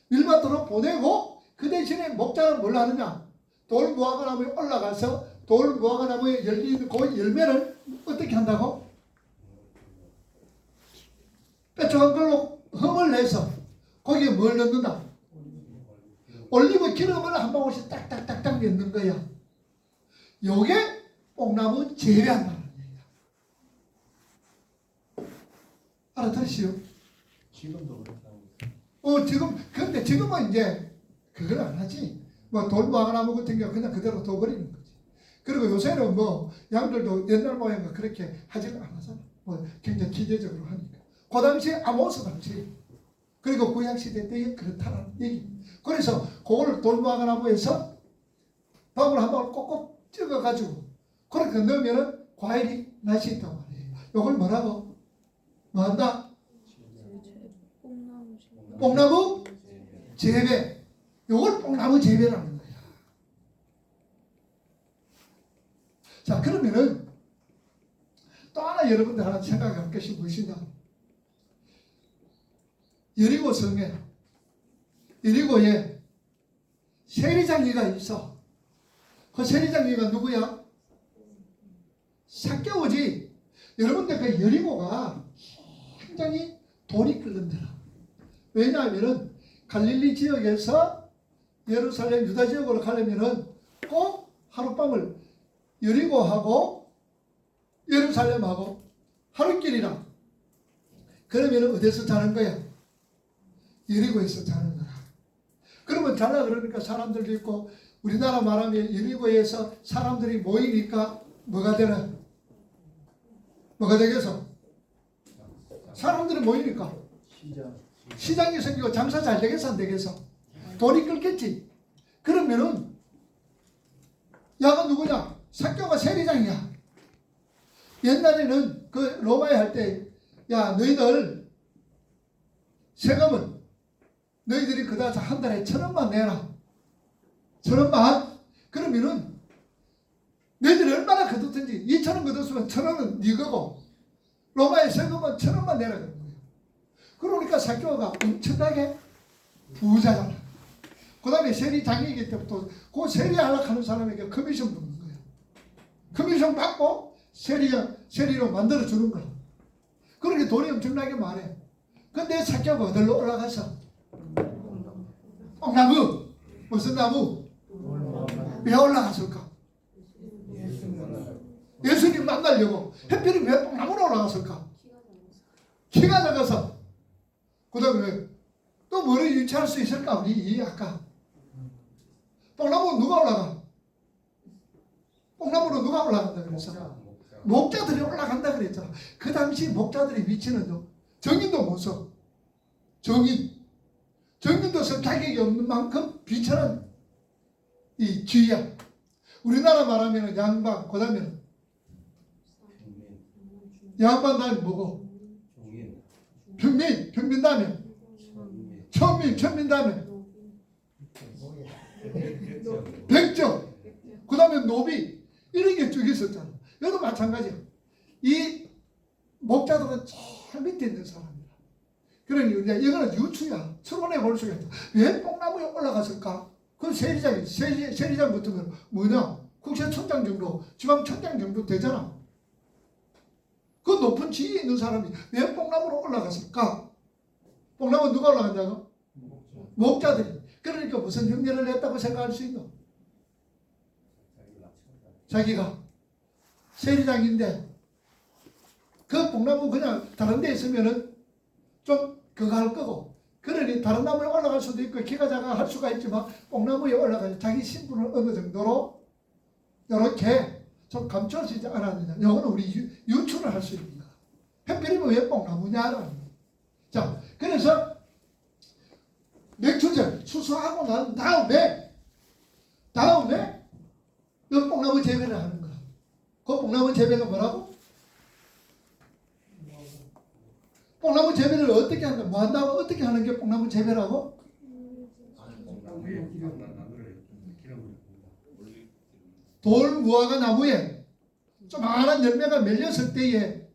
밀밭으로 보내고 그 대신에 목자는 뭘 하느냐? 돌무화과 나무에 올라가서 돌무화과 나무에 열리는 그 열매를 어떻게 한다고? 뾰족한 걸로 흠을 내서 거기에 뭘 넣는다? 올리브 기름을 한 방울씩 딱딱딱딱 넣는 거야. 요게 뽕나무 재배한다는 얘기야. 알아들으시오? 지금도 그렇다고. 근데 지금은 이제 그걸 안 하지. 뭐 돌무화과 나무 같은 경우 그냥 그대로 둬버리는 거지. 그리고 요새는 뭐 양들도 옛날 모양과 그렇게 하지는 않아서 뭐 굉장히 기계적으로 하니까. 그 당시에 아모스 당시 그리고 구약시대 때에 그렇다는 얘기. 그래서 그거를 돌무화과 나무에서 방울 한 방울 꼭꼭 찍어가지고 그렇게 넣으면은 과일이 날수 있단 말이에요. 이걸 뭐라고? 뭐 한다? 뽕나무 재배. 이걸 뽕나무 재배라는 거야. 자, 그러면은 또 하나 여러분들 하나 생각할 것이 무엇이냐? 여리고 성에 여리고에 세리장이가 있어. 그 세리장이가 누구야? 삭개오지. 여러분들 그 여리고가 굉장히 돈이 끓는 데라. 왜냐하면은 갈릴리 지역에서 예루살렘 유다 지역으로 가려면은 꼭 하룻밤을 여리고하고 예루살렘하고 하루길이라. 그러면은 어디서 자는 거야? 여리고에서 자는 거야. 그러면 자라 그러니까 사람들도 있고 우리나라 말하면 여리고에서 사람들이 모이니까 뭐가 되나? 뭐가 되겠어? 사람들이 모이니까 시장이 생기고 장사 잘 되겠어 안 되겠어? 돈이 끓겠지. 그러면은 야가 누구냐? 삭개오가 세리장이야. 옛날에는 그 로마에 할 때 야 너희들 세금은 너희들이 그다지 한 달에 1,000원만 내라. 1,000원만. 그러면은 너희들이 얼마나 거뒀든지 2,000원 거뒀으면 1,000원은 네 거고 로마의 세금은 1,000원만 내라 그런 거예요. 그러니까 삭개오가 엄청나게 부자잖아. 그 다음에 세리장이기 때부터 그 세리하려고 하는 사람에게 커미션 받는 거예요. 커미션 받고 세리로 만들어주는 거야. 그러니까 돈이 엄청나게 많아. 근데 삭개오가 어디로 올라가서 뽕나무 무슨 나무? 왜 올라갔을까? 예수님 만나려고. 햇빛이 왜 뽕나무로 올라갔을까? 키가 작아서. 그 다음에 또 뭐를 유치할 수 있을까? 우리 아까 뽕나무 누가 올라가? 뽕나무로 누가 올라간다 그랬어? 목자들이 올라간다 그랬잖아. 그 당시 목자들의 위치는요, 정인도 못 써. 정인도 쓸 자격이 없는 만큼 비천한 이 쥐야. 우리나라 말하면 양반, 그 다음에는 양반 다음에 뭐고? 평민 다음에 천민 다음에 백정, 그 다음에 노비, 이런 게 쭉 있었잖아. 여기도 마찬가지야. 이 목자들은 제일 밑에 있는 사람이야. 그러니 이제 이거는 유추야. 추론해 볼 수가 있다. 왜 뽕나무에 올라갔을까? 그 세리장 같으면 뭐냐? 국세청장 정도, 지방청장 정도 되잖아. 그 높은 지위에 있는 사람이 왜 뽕나무로 올라갔을까? 뽕나무 누가 올라간다고? 목자들이. 그러니까 무슨 흉내를 냈다고 생각할 수 있노? 자기가 세리장인데 그 뽕나무 그냥 다른 데 있으면은 좀 그거 할 거고, 그러니 다른 나무에 올라갈 수도 있고 키가 작아 할 수가 있지만 뽕나무에 올라가서 자기 신분을 어느 정도로 이렇게 좀 감춰지지 않았느냐. 이거는 우리 유추를 할 수 있습니다. 하필이면 왜 뽕나무냐라는 거예요. 자, 그래서 맥주절 수수하고 난 다음에 이 뽕나무 재배를 하는 거야. 그 뽕나무 재배가 뭐라고? 뽕나무 재배를 어떻게 한다? 뭐 한다고? 어떻게 하는 게 뽕나무 재배라고? 돌 무화과 나무에 조그마한 열매가 맺렸을 때에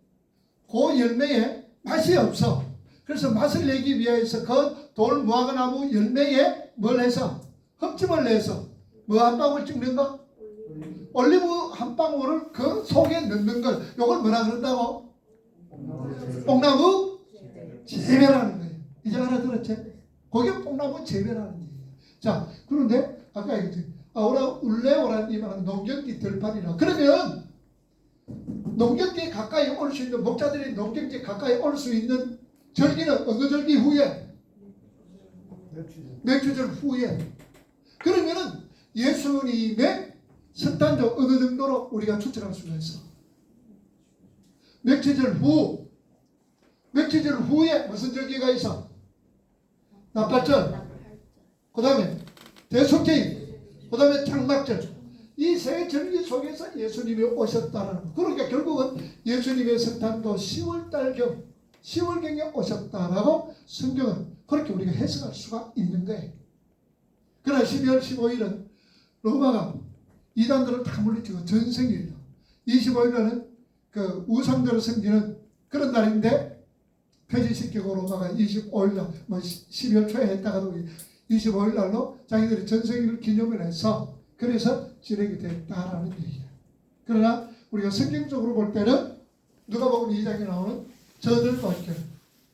그 열매에 맛이 없어. 그래서 맛을 내기 위해서 그 돌 무화과 나무 열매에 뭘 해서 흡집을 내서 뭐 한 방울 찍는 거? 올리브 한 방울을 그 속에 넣는 걸, 요걸 뭐라 그런다고? 뽕나무 재배라는 거예요. 이제 알아들었지? 그게 뽕나무 재배라는 얘기예요. 자, 그런데 아까 얘기했지. 울레오라는 이 말은 농경지 들판이라. 그러면 농경지에 가까이 올 수 있는, 목자들이 농경지에 가까이 올 수 있는 절기는 어느 절기 후에? 맥주절 후에. 그러면은 예수님의 성탄절 어느 정도로 우리가 추측할 수가 있어? 맥주절 후에 무슨 절기가 있어? 나팔절, 그 다음에 대속죄일, 그 다음에 장막절. 이 세 절기 속에서 예수님이 오셨다는 거. 그러니까 결국은 예수님의 성탄도 10월경에 오셨다라고 성경은 그렇게 우리가 해석할 수가 있는 거예요. 그러나 12월 15일은 로마가 이단들을 다 물리치고 전생일이요. 25일은 그 우상들을 섬기는 그런 날인데 폐지시키고 로마가 25일날 뭐 12월 초에 했다가도 25일 날로 자기들이 전생일을 기념을 해서 그래서 지내게 됐다라는 얘기예요. 그러나 우리가 성경적으로 볼 때는 누가복음 2장에 나오는 저들밖에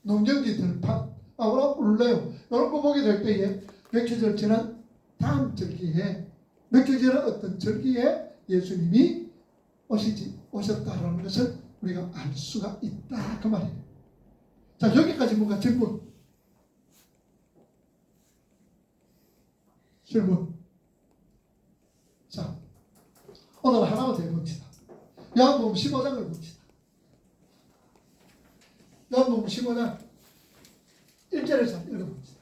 농경지 들판 울레오 이런 거 보게 될 때에 맥주절 지난 다음 절기에 맥주절은 어떤 절기에 예수님이 오셨다라는 것을 우리가 알 수가 있다 그 말이에요. 자, 여기까지 뭔가 질문. 자, 오늘 하나만 더 해봅시다. 요한복음 15장을 봅시다. 요한복음 15장 1절에서 읽어봅시다.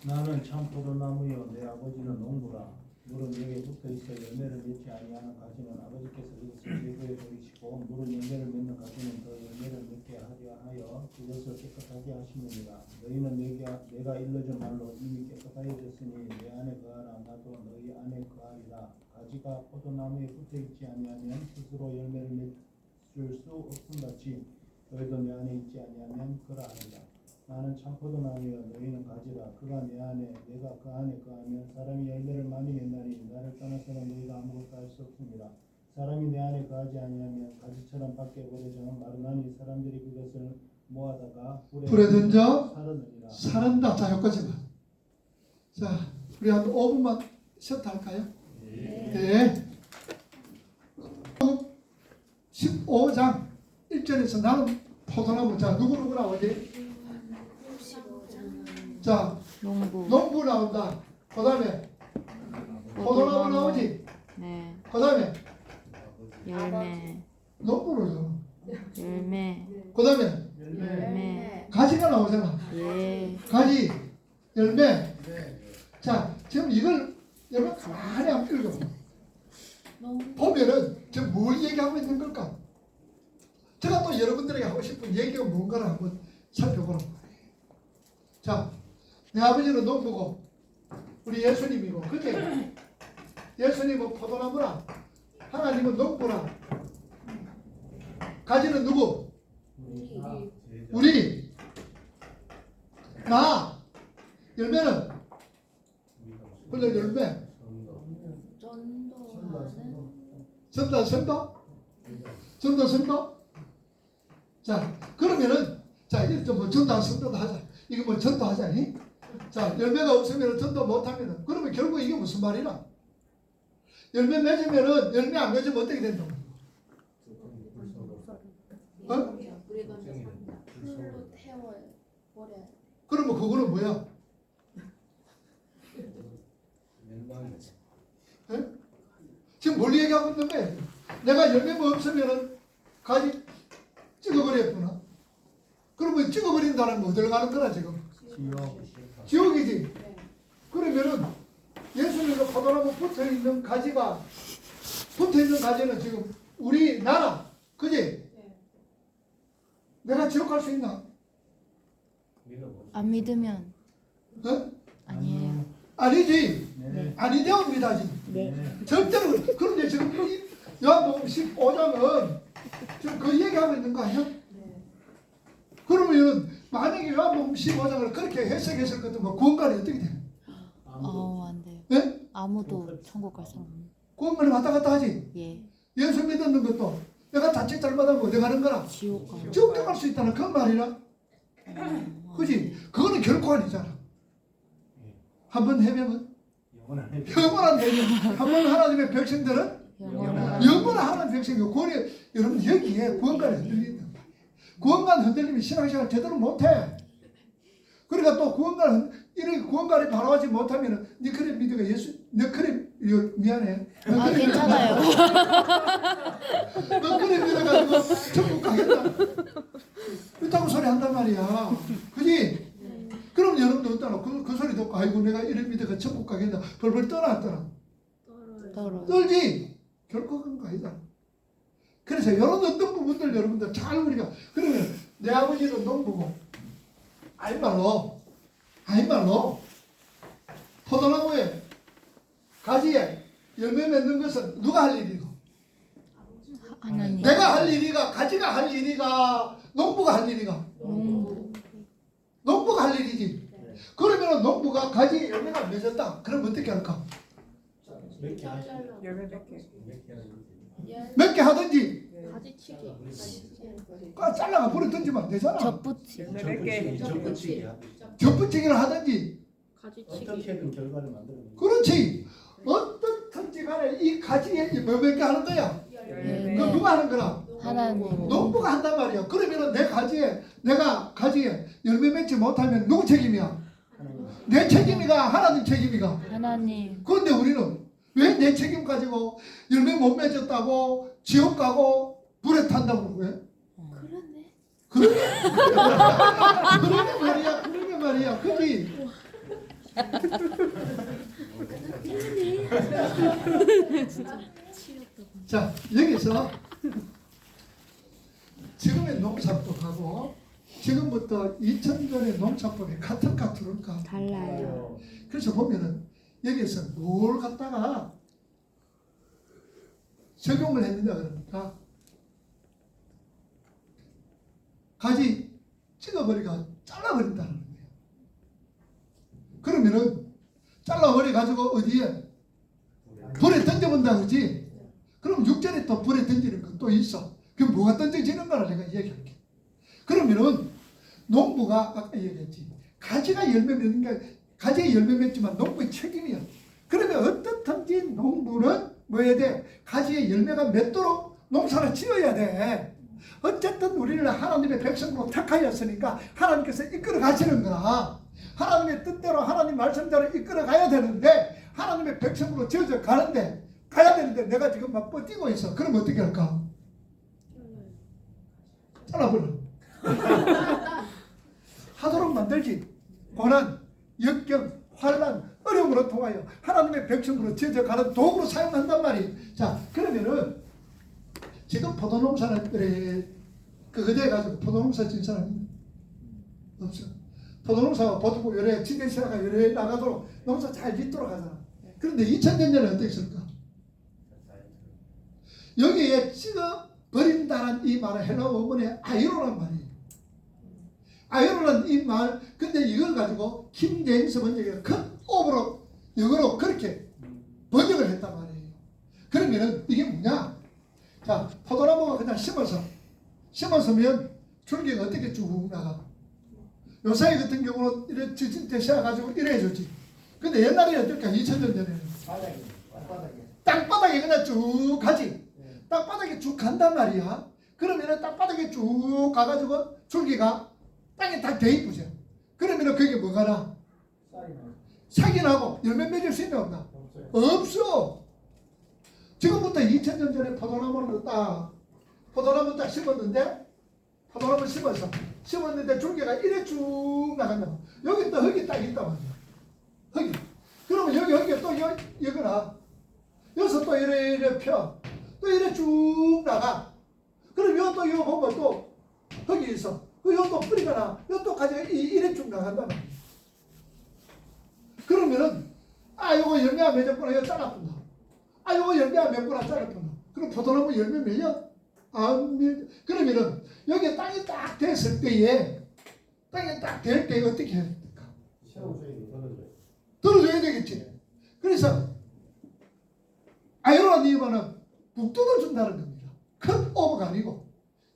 나는 참 포도나무여 내 아버지는 농부라. 물은 내게 붙어있어 열매를 맺지 아니하는 가지는 아버지께서 그것을 제거해 버리시고 물은 열매를 맺는 가지는 더 열매를 맺게 하려 그것을 깨끗하게 하시느니라. 너희는 내가 일러준 말로 이미 깨끗하여졌으니 내 안에 거하라. 나도 너희 안에 거하리라. 가지가 포도나무에 붙어있지 아니하면 스스로 열매를 맺을 수 없음같이 너희도 내 안에 있지 아니하면 그러하리라. 나는 참 포도나무여 너희는 가지라. 그가 내 안에 내가 그 안에 거하면 사람이 열매를 많이 맺나니 나를 떠나서는 너희가 아무것도 할 수 없습니다. 사람이 내 안에 거하지 아니하면 가지처럼 밖에 버려져 마르나니 사람들이 그것을 모아다가 불에 던져 사르느니라. 사른다. 자, 여기까지만. 자, 우리 한 5분만 쉬었다 할까요? 네. 15장 1절에서 나는 포도나무. 자, 누구 나오지? 자, 농부 나온다. 그 다음에 포도나무 나오지. 네. 그 다음에 열매. 농부로. 열매. 그 다음에 열매. 가지가 나오잖아. 예. 가지, 열매. 자, 지금 이걸 여러분 가만히 한번 읽어봐. 보면은 지금 뭘 얘기하고 있는 걸까? 제가 또 여러분들에게 하고 싶은 얘기가 뭔가를 한번 살펴보란 말이에요. 자, 내 아버지는 농부고 우리 예수님이고, 그때 예수님은 포도나무라 하나님은 농부라. 가지는 누구? 우리 우리. 나. 열매는? 원래 열매. 전도하는 선도? 자, 그러면은, 자, 이제 좀 뭐 전도, 선도도 하자. 이거 뭐 전도 하자. 이? 자, 열매가 없으면 전도 못하면, 그러면 결국 이게 무슨 말이라? 열매 맺으면은, 열매 안 맺으면 어떻게 된다고? 어? 물에 던져 삽니다. 풀로 태워요. 버려요. 그러면 그거는 뭐야? 예? 지금 뭘 얘기하고 있는 거야? 내가 열매가 없으면은 가지 찍어버렸구나. 그러면 찍어버린다는 건 어디로 가는 거라 지금? 지옥이지. 네. 그러면은 예수님과 포도나무 붙어있는 가지가 붙어있는 가지는 지금 우리 나라 그지? 네. 내가 지옥 갈 수 있나? 안 믿으면 어? 아니에요. 아니지. 네. 아니 되옵니다지. 절대로. 그런데 지금 이 요한복음 15장은 지금 그 얘기하고 있는 거 아니야? 네. 그러면 만약에 요한복음 15장을 그렇게 해석했을 것 같으면 구원관이 어떻게 돼? 안 돼요. 예? 아무도 천국 갈 사람 없는. 구원관이 왔다 갔다 하지. 예. 예수 믿는 것도 내가 자칫 잘못하면 어디 가는 거라? 지옥 가요. 지옥 갈 수 있다는 그 말이라. 그지? 그거는 결코 아니잖아. 한번 해명은 영원한 해명. 한번 하나님의 백성들은 영원한 영원한 하나님의 백성이고 구원이 여러분 여기에 구원관이 흔들린단 말이에요. 구원관 흔들리면 신앙생활 제대로 못해. 그러니까 또 이렇게 구원관이 바로 하지 못하면은 네 그래 믿어가 예수 너 그래 미안해. 너 그래 괜찮아요. 너 그래 믿어가지고 천국 가겠다. 그렇다고 소리 한단 말이야. 그지? 그럼 여러분들 어떠나 그 소리 듣고 아이고 내가 이런 믿어가 천국 가겠다. 벌벌 떠나. 떨어. 떨지. 결코 그런 거 아니다. 그래서 이런 어떤 부분들 여러분들 잘 우리가 그러면 내 아버지는 농부고 아니말로 포도나무에 가지에 열매 맺는 것은 누가 할 일이고? 하나님. 내가 할 일이가 가지가 할 일이가 농부가 할 일이가? 농부가 할 일이지. 그러면 농부가 가지에 열매가 맺었다. 그럼 어떻게 할까? 열매 몇 개. 몇 개 하든지 가지치기. 잘라가 버려 던지면 안 되잖아. 접붙이. 열매 몇 개. 접붙이기를 하든지. 가지치기. 어떻게든 결과를 만들어. 그렇지. 어떻든지 간에 이 가지에 몇 개 하는 거야. 열매. 그 누가 하는 거라? 하나님. 농부가 한단 말이야. 그러면은 내가 가지에 열매 맺지 못하면 누구 책임이야? 내 책임이가 하나님 책임이가. 하나님. 그런데 우리는 왜 내 책임 가지고 열매 못 맺었다고 지옥 가고 불에 탄다고 그래? 그러네. 그러게 말이야. 그지? 자, 여기서 지금의 농사법하고 지금부터 2000년의 농사법이 같을까 다를까? 달라요. 그래서 보면은 여기서 뭘 갖다가 적용을 했느냐 그러니까 가지 찍어버리가 잘라버린다는 거예요. 그러면은 잘라버려 가지고 어디에 불에 던져본다 그러지. 그럼 6절에 또 불에 던지는 건 또 있어. 그럼 뭐가 던져지는 거라 내가 얘기할게. 그러면은 농부가 아까 얘기했지. 가지가 열매 맺는 게 가지에 열매 맺지만 농부의 책임이야. 그러면 어떻든지 농부는 뭐 해야 돼? 가지에 열매가 맺도록 농사를 지어야 돼. 어쨌든 우리는 하나님의 백성으로 택하였으니까 하나님께서 이끌어 가시는 거라. 하나님의 뜻대로 하나님 말씀대로 이끌어 가야 되는데 하나님의 백성으로 지어져 가는데 가야 되는데 내가 지금 막 뻗뛰고 있어. 그럼 어떻게 할까? 잘라버려. 하도록 만들지. 고난, 역경, 환난, 어려움으로 통하여 하나님의 백성으로 지어져 가는 도구로 사용한단 말이에요. 자, 그러면은 지금 포도농사는 그래 그거에 가지고 포도농사 진 사람이 없어. 포도농사가 보통 요래 지대세가 요래 나가도록 농사 잘 짓도록 하잖아. 그런데 2000년 전에 어떻게 했을까? 여기에 버린다는 이 말은 헬라 원문의 아이로란 말이에요. 아이로란 이 말, 근데 이걸 가지고 킹 제임스 번역이 큰 오브로 영어로 그렇게 번역을 했단 말이에요. 그러면은 이게 뭐냐? 자, 포도나무가 그냥 심어서면 줄기가 어떻게 쭉 나가? 요사이 같은 경우는 이래 지진 때 씌워가지고 이래 해주지. 근데 옛날에 어떨까? 2000년 전에는 땅바닥에 그냥 쭉 가지. 땅바닥에 쭉 간단 말이야. 그러면은 땅바닥에 쭉 가가지고 줄기가 땅에 다 대입부죠. 그러면은 그게 뭐가 나? 싹이 나고 열매 맺을 수 있나 없나? 없어. 지금부터 2000년 전에 포도나무 딱 심었는데, 포도나무 심었는데 줄기가 이래 쭉 나간다. 여기 또 흙이 딱 있단 말이야. 흙이. 그러면 여기 또 여기나 여기서 또 이래 펴. 또 이래 쭉 나가. 그럼 요또 요 보면 또 흙이 있어. 그 요또 뿌리가 나. 요또 가지고 이래 쭉 나간단 말이야. 그러면은 요거 열매 안 맺었구나. 이거 잘라본다. 요거 열매 안 맺구나. 잘라본다. 그럼 포도나무 열매 맺어? 안 맺. 그러면은 여기 땅이 딱 됐을 때에 땅이 딱 될 때 어떻게 해야 될까? 들어줘야 되겠지. 그래서 아이로란 이유는 북 뜯어준다는 겁니다. 큰 오버가 아니고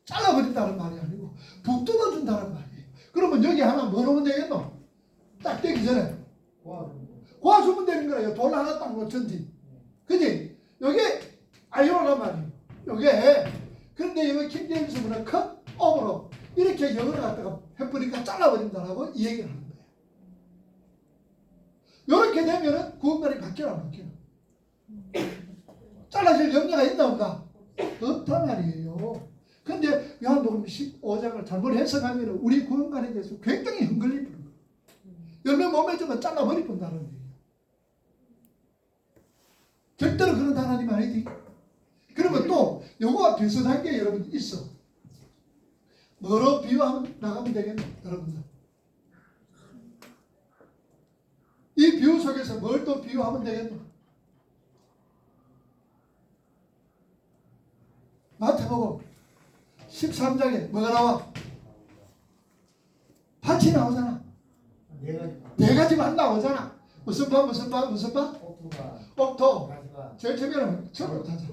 잘라버린다는 말이 아니고 북 뜯어준다는 말이에요. 그러면 여기 하나 뭐 넣으면 되겠노? 딱 되기 전에 고아주면 되는 거예요. 돌 하나 딱 놓던지. 그지? 여기 아이로란 말이에요. 요게. 그런데 여기 킹제임스는 큰 오버로 이렇게 영어를 갖다가 해버리니까 잘라버린다라고 이 얘기를 하는 거예요. 요렇게 되면은 구원관이 바뀌나 안 바뀌나? 잘라질 염려가 있나 없나? 없단 말이에요. 근데 요한복음 15장을 잘못 해석하면 우리 구원관에 대해서 굉장히 흔들리는 거예요. 열매 못 맺으면 잘라버리 본다는 거예요. 절대로 그런 하나님 아니지. 그러면 또 요거와 비슷한 게 여러분 있어. 뭐로 비유하면 나가면 되겠나 여러분들? 이 비유 속에서 뭘 또 비유하면 되겠나? 마태복음 13장에 뭐가 나와? 밭이 나오잖아. 네 가지만 나오잖아. 무슨 밭? 옥토. 제일 처음에는 처음으로 타자.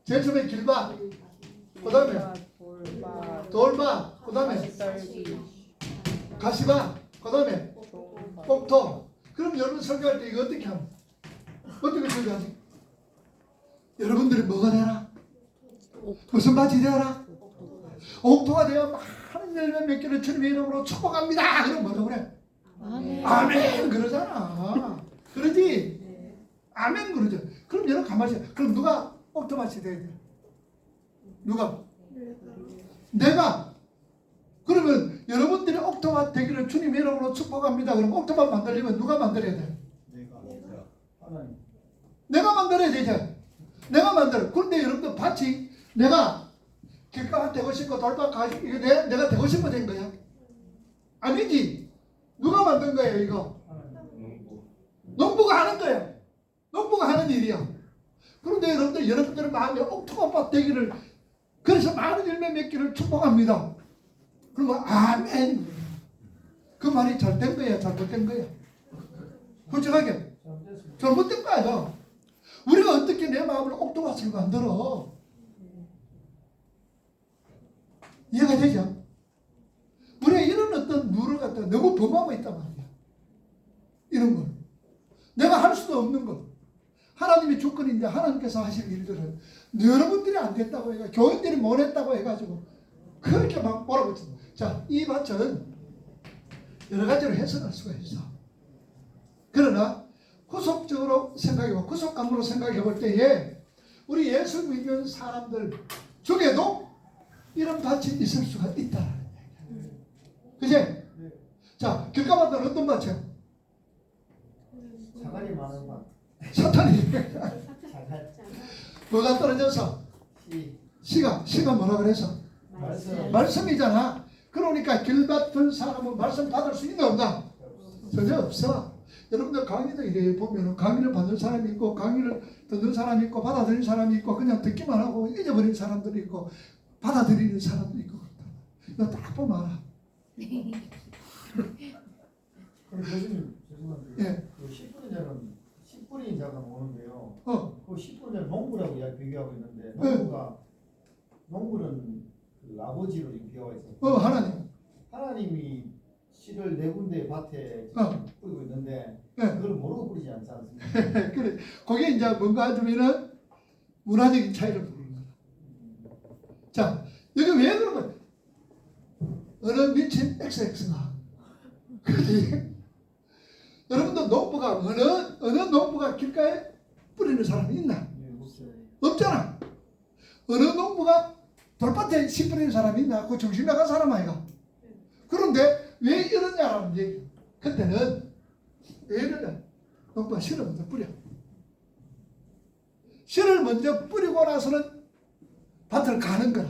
제일 처음에 길밭. 그 다음에 돌밭. 그 다음에 가시밭. 그 다음에 옥토. 그럼 여러분 설교할 때 이거 어떻게 하면? 어떻게 설교하지? 여러분들이 뭐가 되나? 무슨 밭이 되어라? 옥토가 되어 많은 열매 몇 개를 주님의 이름으로 축복합니다. 그럼 뭐라고 그래? 아멘 그러잖아. 그러지? 아멘 그러죠. 그럼 여러분 가만히 있어요. 그럼 누가 옥토밭이 돼야 돼? 누가? 내가. 그러면 여러분들이 옥토밭 되기를 주님의 이름으로 축복합니다. 그럼 옥토밭 만들려면 누가 만들어야 돼? 내가 만들어야 되죠. 내가 만들어. 그런데 여러분들 밭이 내가 길가밭 되고 싶고 돌밭 가지고 이거 내가 되고 싶어 된 거야? 아니지. 누가 만든 거예요 이거? 농부가 하는 거예요. 농부가 하는 일이야. 그런데 여러분들의 마음에 옥토밭 되기를 그래서 많은 열매 맺기를 축복합니다. 그러면 아멘. 그 말이 잘된 거야 잘못된 거야? 솔직하게 잘못된 거야. 우리가 어떻게 내 마음을 옥토밭으로 만들어? 이해가 되죠? 우리가 이런 어떤 룰을 갖다가 너무 범하고 있단 말이야. 이런 걸. 내가 할 수도 없는 걸. 하나님의 조건인데 하나님께서 하실 일들은 여러분들이 안 됐다고 해가 교인들이 못 했다고 해가지고 그렇게 막 뭐라고 했어. 자, 이 밭은 여러 가지로 해석할 수가 있어. 그러나 구속적으로 생각해봐. 구속감으로 생각해 볼 때에 우리 예수 믿는 사람들 중에도 이런 밭이 있을 수가 있다라는 얘기야. 그치? 자, 길가밭은 어떤 밭이야? 자갈이 많은 밭. 사탄이 뭐가 떨어져서? 시가 뭐라 그래서? 말씀이잖아. 그러니까 길밭 든 사람은 말씀 받을 수 있나 없나? 전혀 없어. 여러분들 강의도 이래 보면 강의를 받는 사람이 있고 강의를 듣는 사람이 있고 받아들이는 사람이 있고 그냥 듣기만 하고 잊어버리는 사람들이 있고 받아들이는 사람도 있고 그렇다. 이거 딱 보면 알아. 그럼 교수님 죄송한데 예. 그 10분인 자는 10분인 자가 나오는데요. 어. 그 10분인 자는 농부라고 비교하고 있는데 농부는 그 아버지로 지금 비교가 있어요. 하나님. 하나님이 씨를 네 군데 밭에 뿌리고 있는데 예. 그걸 모르고 뿌리지 않지 않습니까? 그래. 거기에 이제 뭔가 하면은 문화적인 차이를 부르는 거다. 자, 여기 왜 그러면 어느 미친 XX가 그지? 여러분도 농부가 어느 농부가 길가에 뿌리는 사람이 있나? 없잖아. 어느 농부가 돌밭에 씨 뿌리는 사람이 있나? 그 정신 나간 사람 아이가. 그런데 왜 이러냐라는 얘기. 그때는 왜 이러냐? 농부가 씨를 먼저 뿌려. 씨를 먼저 뿌리고 나서는 밭을 가는 거라.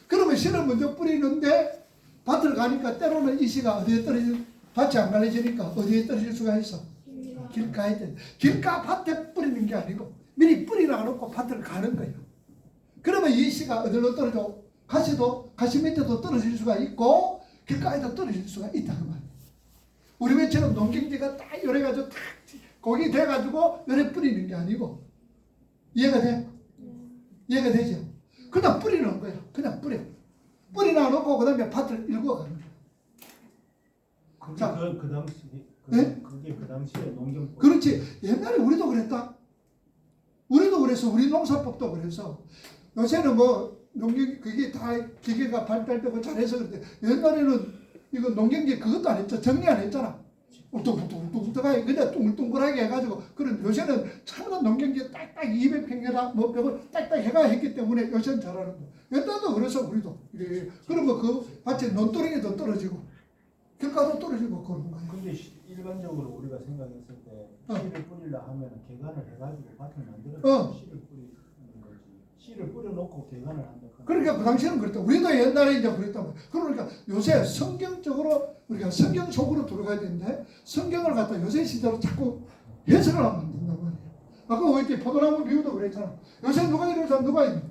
그러면 씨를 먼저 뿌리는데 밭을 가니까 때로는 이 씨가 어디에 떨어질 밭이 안 갈라지니까 어디에 떨어질 수가 있어? 길가에 떨어져. 길가 밭에 뿌리는 게 아니고 미리 뿌리놔 놓고 밭을 가는 거예요. 그러면 이 씨가 어디로 떨어져? 가시 밑에도 떨어질 수가 있고 길가에도 떨어질 수가 있다 그 말이에요. 우리 왜처럼 농경지가 딱 요래가지고 딱 거기 돼가지고 요래 뿌리는 게 아니고 이해가 돼? 이해가 되죠? 그냥 뿌리는 거예요. 그냥 뿌리놔 놓고 그 다음에 밭을 일구어가는 거예요. 그게 자. 그 당시 네? 그게 그 당시에 농경 그렇지. 옛날에 우리도 그랬다. 우리도 그래서 우리 농사법도 그래서 요새는 뭐 농경 그게 다 기계가 발달되고 잘해서 그런데 옛날에는 이거 농경지 그것도 안 했죠. 정리 안 했잖아. 뚱뚱뚱뚱뚱하게 그냥 둥글둥글하게 해가지고 그런 요새는 참나 농경지 딱딱 200평이나 뭐 100을 딱딱 해가 했기 때문에 요새는 잘하는 거. 옛날도 그래서 우리도 이래. 그러면 그 밭에 논두렁이도 떨어지고 길가도 떨어지고 그런 거예요. 근데 일반적으로 우리가 생각했을 때 씨를 뿌리려 하면 개간을 해가지고 밭을 만들어서 씨를 뿌리는 거지. 씨를 뿌려놓고 개간을 한다. 그러니까 그 당시에는 그랬다. 우리도 옛날에 이제 그랬단 말이야. 그러니까 요새 성경적으로 우리가 성경 속으로 들어가야 되는데 성경을 갖다 요새 시대로 자꾸 해석을 하면 안 된단 말이야. 아까 왜 이렇게 포도나무 비유도 그랬잖아. 요새 누가 이런 사람 누가 있니?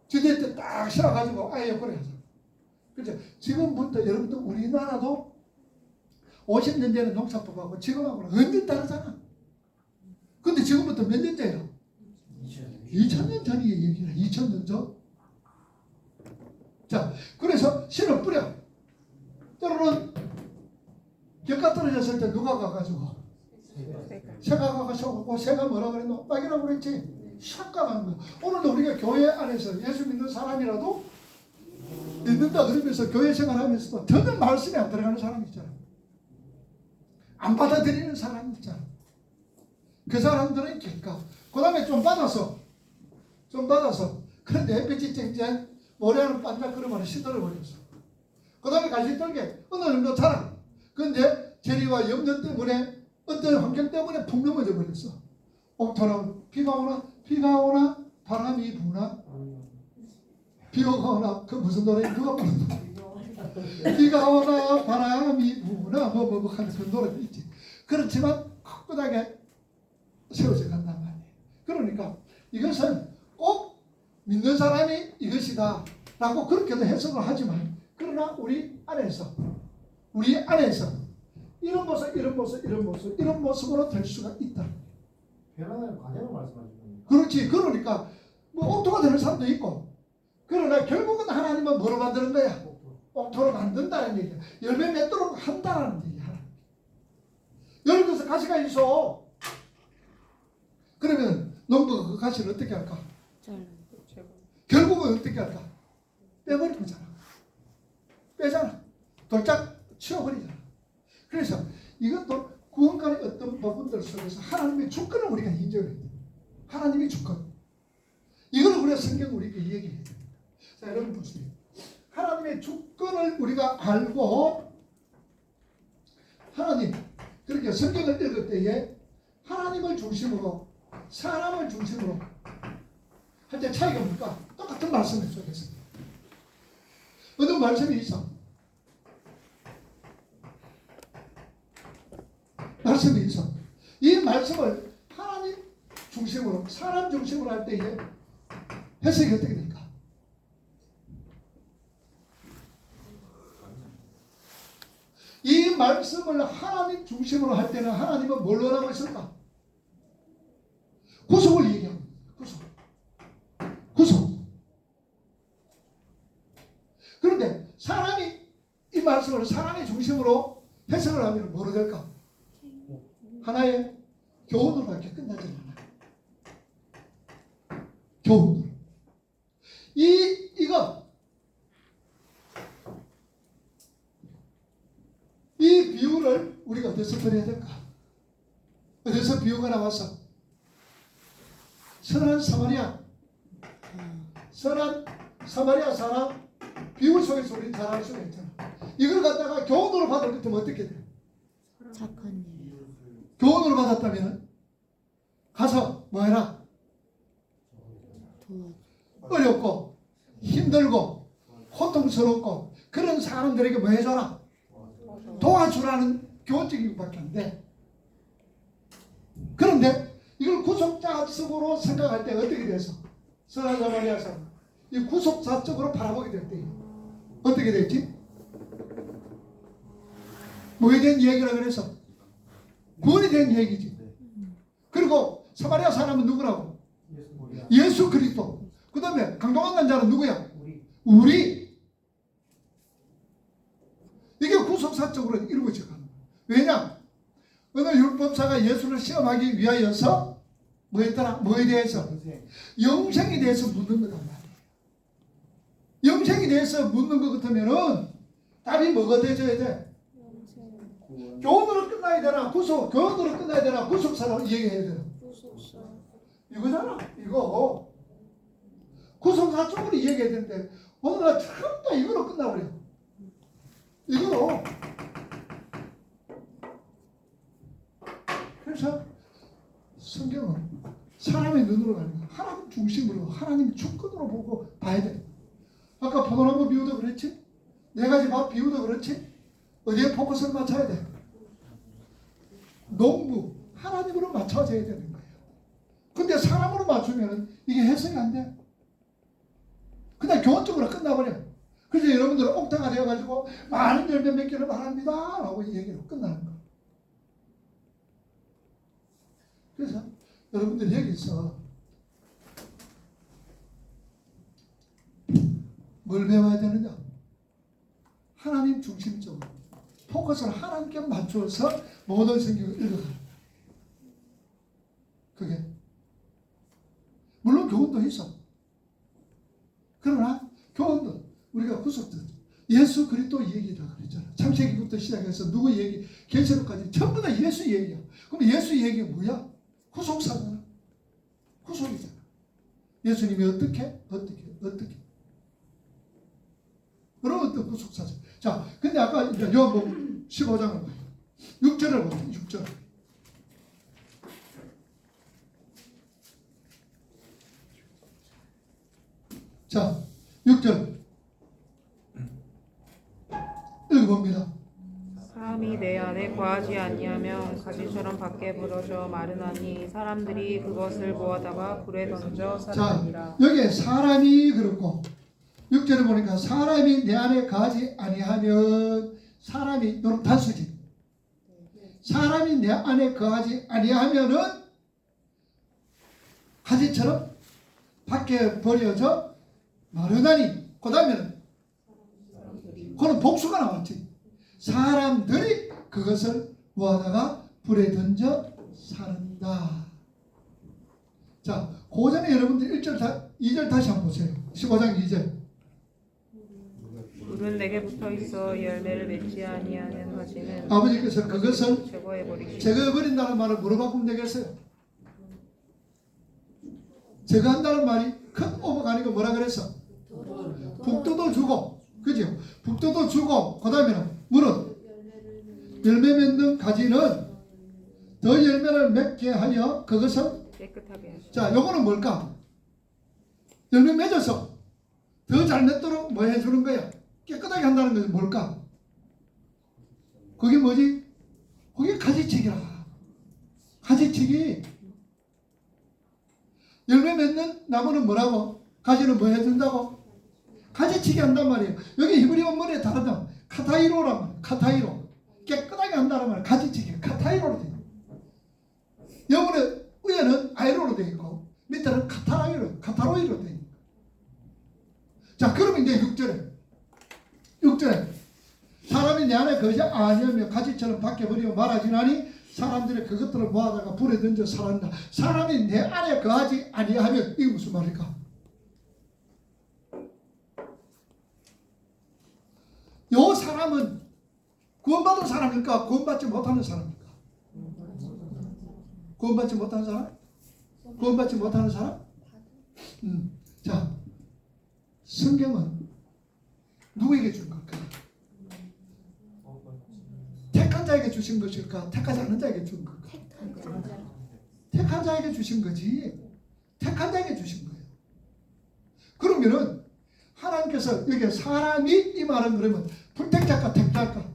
지대 때 딱 실어가지고 아예 그래 하잖아. 그렇죠. 지금부터 여러분들 우리나라도 50년 전에 농사법하고 지금하고는 완전 다르잖아. 근데 지금부터 몇 년째야? 2000년 전이 얘기야. 2000년 전. 자, 그래서 씨를 뿌려. 때로는 격가 떨어졌을 때 누가 가가지고 새가 가가지고 새가 뭐라 그랬노? 딱이라고 그랬지. 샷가가는 거야. 오늘도 우리가 교회 안에서 예수 믿는 사람이라도 믿는다 그러면서 교회 생활하면서도 전혀 말씀이 안 들어가는 사람이 있잖아. 안 받아들이는 사람이 있잖아. 그 사람들은 격가. 그 다음에 좀 받아서 그런데 햇빛이 쨍쨍 모래는 반짝거리면 시들어버렸어. 그 다음에 갈색떨게 어느 정도 자라. 그런데 재리와 염려 때문에 어떤 환경 때문에 푹 넘어져 버렸어. 옥토는 비가 오나 바람이 부나 비가 오나 그 무슨 노래 누가 부르나 비가 오나 바람이 부나 뭐 하는 그 노래도 있지. 그렇지만 꿋꿋하게 세워져 간단 말이에요. 그러니까 이것은 꼭 믿는 사람이 이것이다 라고 그렇게도 해석을 하지만 그러나 우리 안에서 이런 모습으로 될 수가 있다. 변화의 과정을 말씀하시는 겁니다. 그렇지. 그러니까 뭐 옥토가 되는 사람도 있고 그러나 결국은 하나님은 뭐로 만드는 거야? 옥토로 만든다는 얘기야. 열매 맺도록 한다는 얘기야. 열매에서 가시가 있어. 그러면 농부가 그 가시를 어떻게 할까? 결국은 어떻게 할까? 빼버리잖아. 빼잖아. 돌짝 치워버리잖아. 그래서 이것도 구원관의 어떤 부분들 속에서 하나님의 주권을 우리가 인정해야 돼. 하나님의 주권. 이걸 우리가 성경 우리에게 얘기해야 됩니다. 자, 여러분 보세요. 하나님의 주권을 우리가 알고 하나님 그렇게 성경을 읽을 때에 하나님을 중심으로 사람을 중심으로 할 때 차이가 뭘까? 똑같은 말씀 속에서 어느 말씀이 있어. 말씀이 있어. 이 말씀을 하나님 중심으로, 사람 중심으로 할 때에 해석이 어떻게 될까? 이 말씀을 하나님 중심으로 할 때는 하나님은 뭘 원하고 있을까? 구속을 얘기합니다. 구속. 그런데 사람이 이 말씀을 사람의 중심으로 해석을 하면 뭐로 될까? 하나의 교훈으로밖에 끝나지 않아요. 교훈으로. 이 비유를 우리가 어디서 들어야 될까? 어디서 비유가 나왔어? 선한 사마리아 사람 비유 속에서 우리 잘 알 수가 있잖아. 이걸 갖다가 교훈으로 받을 것 같으면 어떻게 돼? 착한 일. 교훈으로 받았다면 가서 뭐 해라? 어렵고 힘들고 고통스럽고 그런 사람들에게 뭐 해줘라? 도와주라는 교훈적인 것밖에 안 돼. 그런데 이걸 구속자적으로 생각할 때 어떻게 돼서 선한 사마리아 사람 이 구속자적으로 바라보게 될 때 어떻게 됐지? 뭐에 대한 얘기라 그래서 구원에 대한 얘기지. 그리고 사마리아 사람은 누구라고? 예수 그리스도. 그 다음에 강동한 자는 누구야? 우리. 이게 구속사적으로 이루어져 가는 거야. 왜냐? 어느 율법사가 예수를 시험하기 위하여서 뭐 했더라? 뭐에 대해서? 영생에 대해서 묻는 거단 말이에요. 영생에 대해서 묻는 것 같으면은 답이 뭐가 되줘야 돼? 교훈으로 끝나야 되나? 교훈으로 끝나야 되나? 구속사로 얘기해야 되나? 이거잖아. 이거. 구속사 쪽으로 얘기해야 되는데 오늘 나 처음 다 이거로 끝나버려. 이거로. 그래서 성경은 사람의 눈으로 가는 거야. 하나님 중심으로, 하나님 주권으로 보고 봐야 돼. 아까 포도나무 비유도 그렇지? 네 가지 밥 비유도 그렇지? 어디에 포커스를 맞춰야 돼? 농부, 하나님으로 맞춰져야 되는 거예요. 근데 사람으로 맞추면 이게 해석이 안 돼. 그냥 교훈적으로 끝나버려. 그래서 여러분들은 옥타가 되어가지고 많은 열매 맺기를 바랍니다 라고 얘기로 끝나는 거예요. 그래서 여러분들 여기서 뭘 배워야 되느냐? 하나님 중심적으로 포커스를 하나님께 맞춰서 모든 성경을 읽어가는 거예요. 그게 물론 교훈도 있어. 그러나 교훈도 우리가 구속된 예수 그리스도 얘기다 그랬잖아. 창세기부터 시작해서 누구 얘기, 계시록까지 전부 다 예수 얘기야. 그럼 예수 얘기가 뭐야? 구속사잖아. 구속이잖아. 예수님이 어떻게? 그럼 어떤 구속사죠. 자, 근데 아까 이제 요한복음 15장을 봐요. 6절을 보세요. 6절. 자, 6절 읽어봅니다. 사람이 내 안에 거하지 아니하면 가지처럼 밖에 부러져 마르나니 사람들이 그것을 모아다가 불에 던져 자, 사르느니라. 여기에 사람이 그렇고 6절에 보니까 사람이 내 안에 거하지 아니하면 사람이 너는 단수지. 사람이 내 안에 거하지 아니하면은 가지처럼 밖에 버려져 마르나니. 그 다음에는 그는 복수가 나왔지. 사람들이 그것을 모아다가 불에 던져 사른다. 자, 그 전에 여러분들 2절 다시 한번 보세요. 15장 2절. 물은 내게 붙어 있어 열매를 맺지 아니하는 가지는 아버지께서 그것을 제거해버리시고. 제거해버린다는 말을 뭐로 바꾸면 되겠어요? 제거한다는 말이 큰 오버가 아니고 뭐라 그랬어? 북도도 주고, 그죠? 북도도 주고, 그 다음에는 물은 열매 맺는 가지는 더 열매를 맺게 하여 그것을 깨끗하게 하시고. 자, 요거는 뭘까? 열매 맺어서 더 잘 맺도록 뭐 해주는 거야? 깨끗하게 한다는 것은 뭘까? 그게 뭐지? 그게 가지치기라. 가지치기. 열매 맺는 나무는 뭐라고? 가지는 뭐 해준다고? 가지치기 한단 말이에요. 여기 히브리 원문에 다르다. 카타이로란 말이에요. 카타이로. 깨끗하게 한다는 말이에요. 가지치기. 카타이로로 되어 있고. 영어의 위에는 아이로로 되어 있고 밑에는 카타로이로 되어 있고. 자, 그러면 이제 6절에 사람이 내 안에 거지 아니하며 가지처럼 바뀌어버리고 말하지나니 사람들이 그것들을 모아다가 불에 던져 살았다. 사람이 내 안에 거하지 아니하면 이게 무슨 말일까? 요 사람은 구원받은 사람일까? 구원받지 못하는 사람일까? 구원받지 못하는 사람? 구원받지 못하는 사람? 자, 성경은 누구에게 준 걸까? 택한 자에게 주신 것일까? 택하지 않은 자에게 준 걸까? 택한 자에게 주신 거지. 택한 자에게 주신 거예요. 그러면은 하나님께서 여기 사람이 이 말은 그러면 불택자일까 택자일까?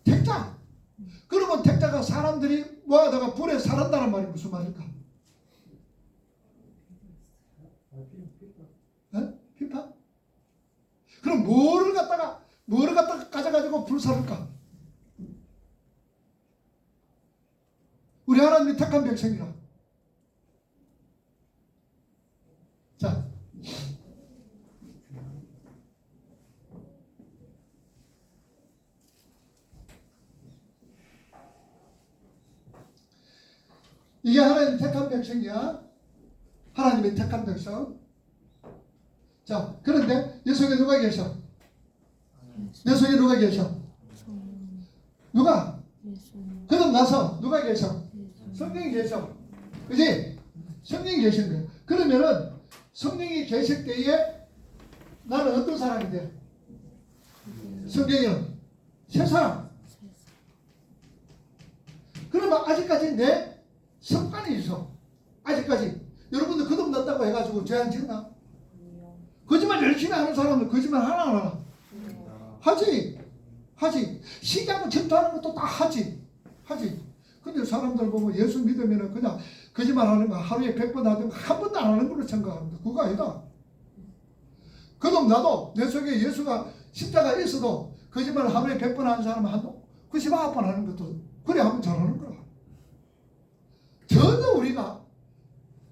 택자. 그러면 택자가 사람들이 모아다가 불에 살았다는 말이 무슨 말일까? 피파? 그럼 뭐를 갖다가 가져가지고 불살을까? 우리 하나님이 택한 백성이라. 자, 이게 하나님 택한 백성이야. 하나님의 택한 백성. 자, 그런데 내 속에 누가 계셔? 내 속에 누가 계셔? 누가? 그럼 나서 누가 계셔? 성령이 계셔. 그지? 성령이 계신 거예요. 그러면은 성령이 계실 때에 나는 어떤 사람이 돼? 성경에는 새 사람. 그러면 아직까지 내 습관이 있어. 아직까지. 여러분들 거듭났다고 해가지고 죄 안 짓나? 거짓말 열심히 하는 사람은 거짓말 하나 안 하나? 하지. 시기하고 질투하는 것도 다 하지. 근데 사람들 보면 예수 믿으면 그냥 거짓말 하는 거 하루에 100번 하든 한 번도 안 하는 걸로 생각합니다. 그거 아니다. 그럼 나도 내 속에 예수가 십자가에 있어도 거짓말 하루에 100번 하는 사람은 한 99번 하는 것도 그래 하면 잘하는 거야. 전혀 우리가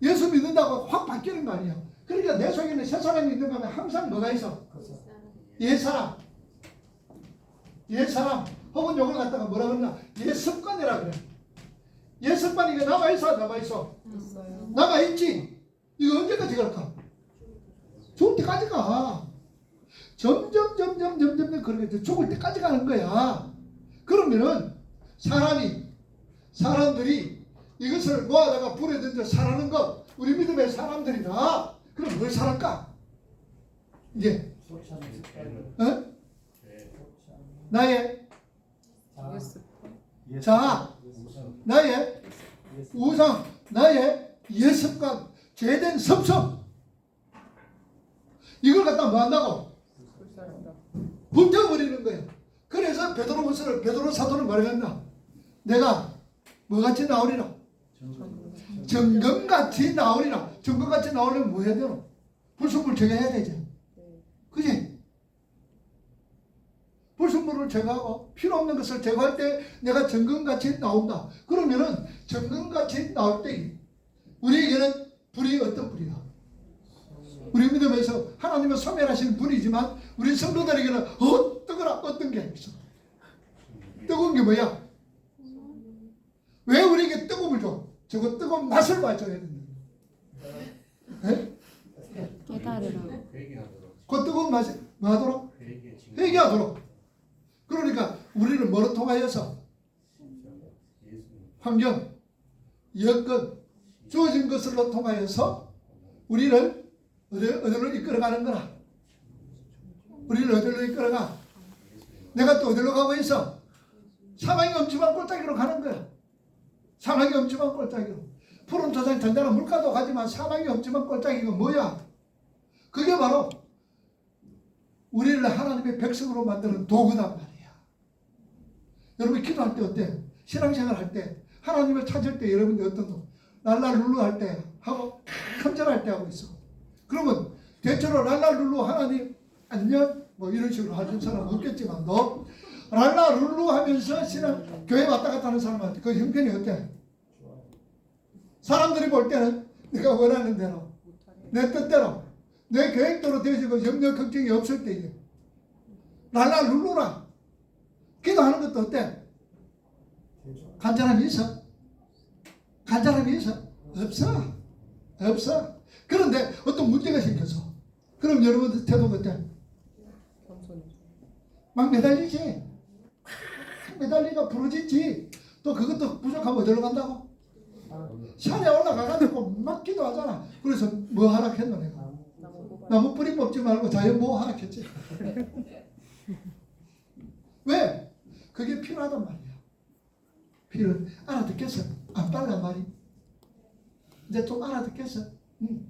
예수 믿는다고 확 바뀌는 거 아니야. 그러니까 내 속에는 새 사람이 있는 거면 항상 뭐가 있어? 옛사람 혹은 요걸 갖다가 뭐라 그러나 옛습관이라 그래. 옛습관이 이게 남아있어? 남아있지. 이거 언제까지 갈까? 죽을 때까지 가. 점점 그렇게 죽을 때까지 가는 거야. 그러면은 사람들이 이것을 모아다가 불에 던져 살아는 것, 우리 믿음의 사람들이다. 그럼 뭘 살았까? 이제 나의 나의 우상, 나의 옛습관, 죄된 섭성, 이걸 갖다 뭐 한다고? 불태워버리는 거예요. 그래서 베드로 사도는 말했나? 내가 뭐같이 나오리라? 정금같이 나오리라. 정금같이 나오려면 뭐 해야 되노? 불순물 제거해야 되지. 그지? 불순물을 제거하고 필요 없는 것을 제거할 때 내가 정금같이 나온다. 그러면은 정금같이 나올 때 우리에게는 불이 어떤 불이다? 우리 믿음에서 하나님은 소멸하시는 불이지만 우리 성도들에게는 어떤 게 있어? 뜨거운 게 뭐야? 왜 우리에게 뜨거움을 줘? 저거 뜨거운 맛을 봐줘야 된다. 깨달으라. 그 뜨거운 맛이 뭐 하도록? 회개하도록. 그러니까 우리는 뭐로 통하여서? 환경, 여건, 주어진 것으로 통하여서 우리를 어디로 이끌어가는 거라. 우리를 어디로 이끌어가? 내가 또 어디로 가고 있어? 사망의 엄침한 골짜기로 가는 거야. 사망의 엄침한 골짜기로. 푸른 토산 잔잔한 물가도 가지만 사망의 엄침한 골짜기가 뭐야? 그게 바로 우리를 하나님의 백성으로 만드는 도구단 말이야. 여러분 기도할 때 어때? 신앙생활 할 때 하나님을 찾을 때 여러분들 어떤 거 랄랄룰루 할 때 하고 큰절할 때 하고 있어. 그러면 대체로 랄랄룰루 하나님 안녕 뭐 이런 식으로 하는 사람 없겠지만 너 랄랄룰루 하면서 신앙 교회 왔다 갔다 하는 사람한테 그 형편이 어때? 사람들이 볼 때는 내가 원하는 대로 내 뜻대로 내 계획대로 되어지고 염려 걱정이 없을 때에 랄랄룰루라 기도하는 것도 어때? 간절함이 있어? 간절함이 있어? 없어. 없어. 그런데 어떤 문제가 생겨서 그럼 여러분들 태도가 어때? 막 매달리지. 매달리가 부러지지. 또 그것도 부족하면 어디로 간다고? 산에 올라가가지고 막 기도하잖아. 그래서 뭐 하락했노 내가? 나무 뿌리 뽑지 말고 자연 보호 하락했지. 왜? 그게 필요하단 말이야. 필요. 알아듣겠어? 안 빨간 말이. 이제 좀 알아듣겠어? 응.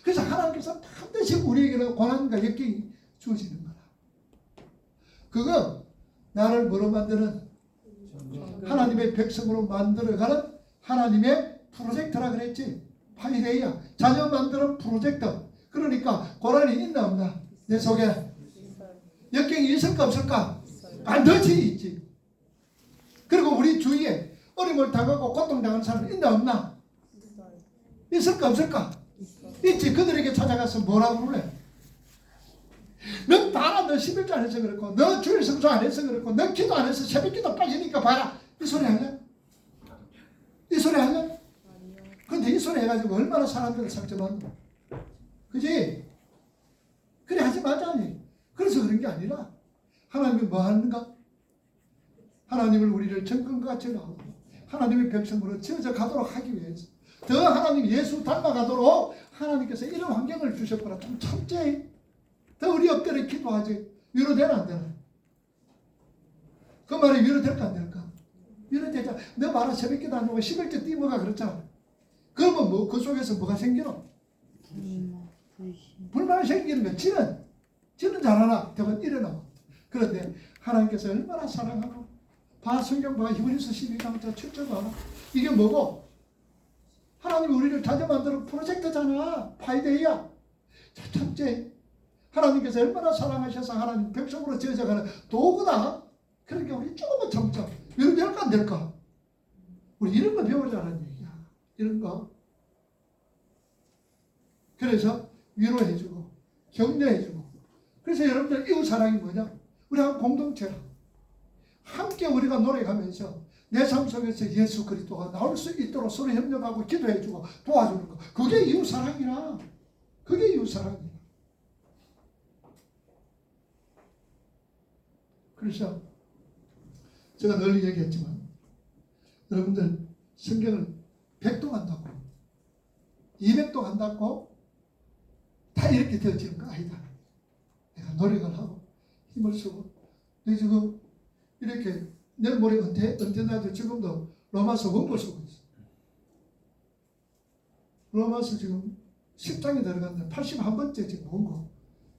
그래서 하나님께서 반드시 우리에게는 고난과 역경이 주어지는 거라. 그거 나를 뭐로 만드는 하나님의 백성으로 만들어가는 하나님의 프로젝트라 그랬지. 파이데이야. 자녀 만드는 프로젝트. 그러니까 고난이 있나 없나? 내 속에 역경이 있을까 없을까? 반드시 있지. 그리고 우리 주위에 어려움을 당하고 고통당하는 사람이 있나 없나? 있을까 없을까? 있지. 그들에게 찾아가서 뭐라고 그래? 너 봐라. 너 11조 안 해서 그렇고 너 주일 성수 안 해서 그렇고 너 기도 안 해서 새벽 기도 빠지니까 봐라. 이 소리 할래? 이 소리 할래? 근데 이 소리 해가지고 얼마나 사람들을 상처받는 그지? 그래 하지 말자니. 그래서 그런 게 아니라 하나님이 뭐 하는가? 하나님을 우리를 정권과 제하고 하나님의 백성으로 지어져 가도록 하기 위해서 더 하나님 예수 닮아가도록 하나님께서 이런 환경을 주셨구나. 좀 참지. 더 우리 엎드려 기도하지. 위로되나 안 되나? 그 말이 위로될까 안 될까? 위로되자. 너 봐라. 새벽 기도 안 하고 11조 띠모가 그렇잖아. 그러면 뭐 그 속에서 뭐가 생기노? 불만이 생기는 거야. 지는 잘하나? 대부분 일어나. 그런데 하나님께서 얼마나 사랑하고 봐 성경 봐 히브리서 12장부터 7절 봐. 이게 뭐고? 하나님이 우리를 자녀 만드는 프로젝트잖아. 파이데이야. 자, 첫째 하나님께서 얼마나 사랑하셔서 하나님 백성으로 지어져가는 도구다. 그러니까 우리 조금만 참자. 이런 될까 안 될까? 우리 이런 거 배우자는 얘기야. 이런 거. 그래서 위로해주고 격려해주고. 그래서 여러분들 이웃사랑이 뭐냐? 우리 한 공동체라. 함께 우리가 노력하면서 내 삶 속에서 예수 그리스도가 나올 수 있도록 서로 협력하고 기도해주고 도와주는 거. 그게 이웃사랑이라. 그게 이웃사랑이라. 그래서 제가 늘 얘기했지만 여러분들 성경을 100도 간다고 200도 간다고 다 이렇게 되어지는 거 아니다. 내가 노력을 하고 힘을 쓰고 내가 지금 이렇게 내일 모레 언제나도 지금도 로마서 원고 쓰고 있어. 로마서 지금 10장에 들어갔는데 81번째 지금 원고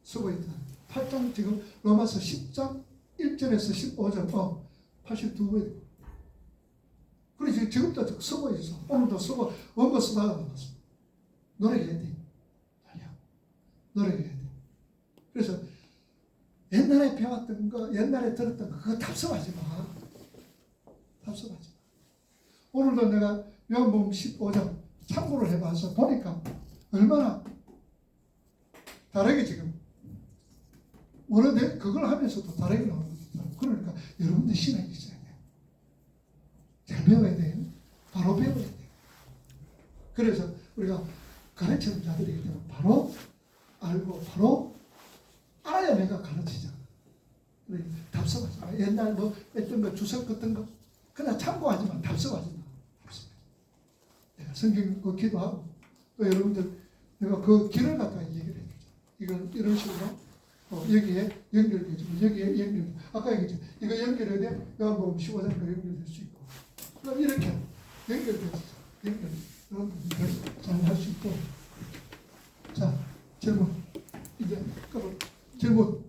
쓰고 있다. 8장 지금 로마서 10장 1절에서 15절 82번. 그래서 지금도 쓰고 있어. 오늘도 쓰고 원고 쓰다가 나왔어. 노력해야 돼. 노력해야 돼. 그래서 옛날에 배웠던 거, 옛날에 들었던 거 그거 답습하지 마. 답습하지 마. 오늘도 내가 요한복음 15장 참고를 해봐서 보니까 얼마나 다르게 지금 원어대 그걸 하면서도 다르게 나오는 거죠. 그러니까 여러분들 신앙이 있어야 돼. 잘 배워야 돼. 바로 배워야 돼. 그래서 우리가 가르치는 자들이기 때문에 바로 알고 바로 알아야 내가 가르치잖아. 답습하지 마. 옛날 뭐 했던 거 주석 같은 거 그냥 참고하지 마. 답습하지 마. 내가 성경 기도하고 또 여러분들 내가 그 길을 갖다가 얘기를 해주죠. 이건 이런 식으로 여기에 연결해주고 여기에 연결. 아까 얘기했죠. 이거 연결해야 돼. 요한복음 15장과 연결될 수 있고. 그럼 이렇게 연결돼서 연결. 여러분들 잘 할 수 있고. 자, 질문. 이제 질문.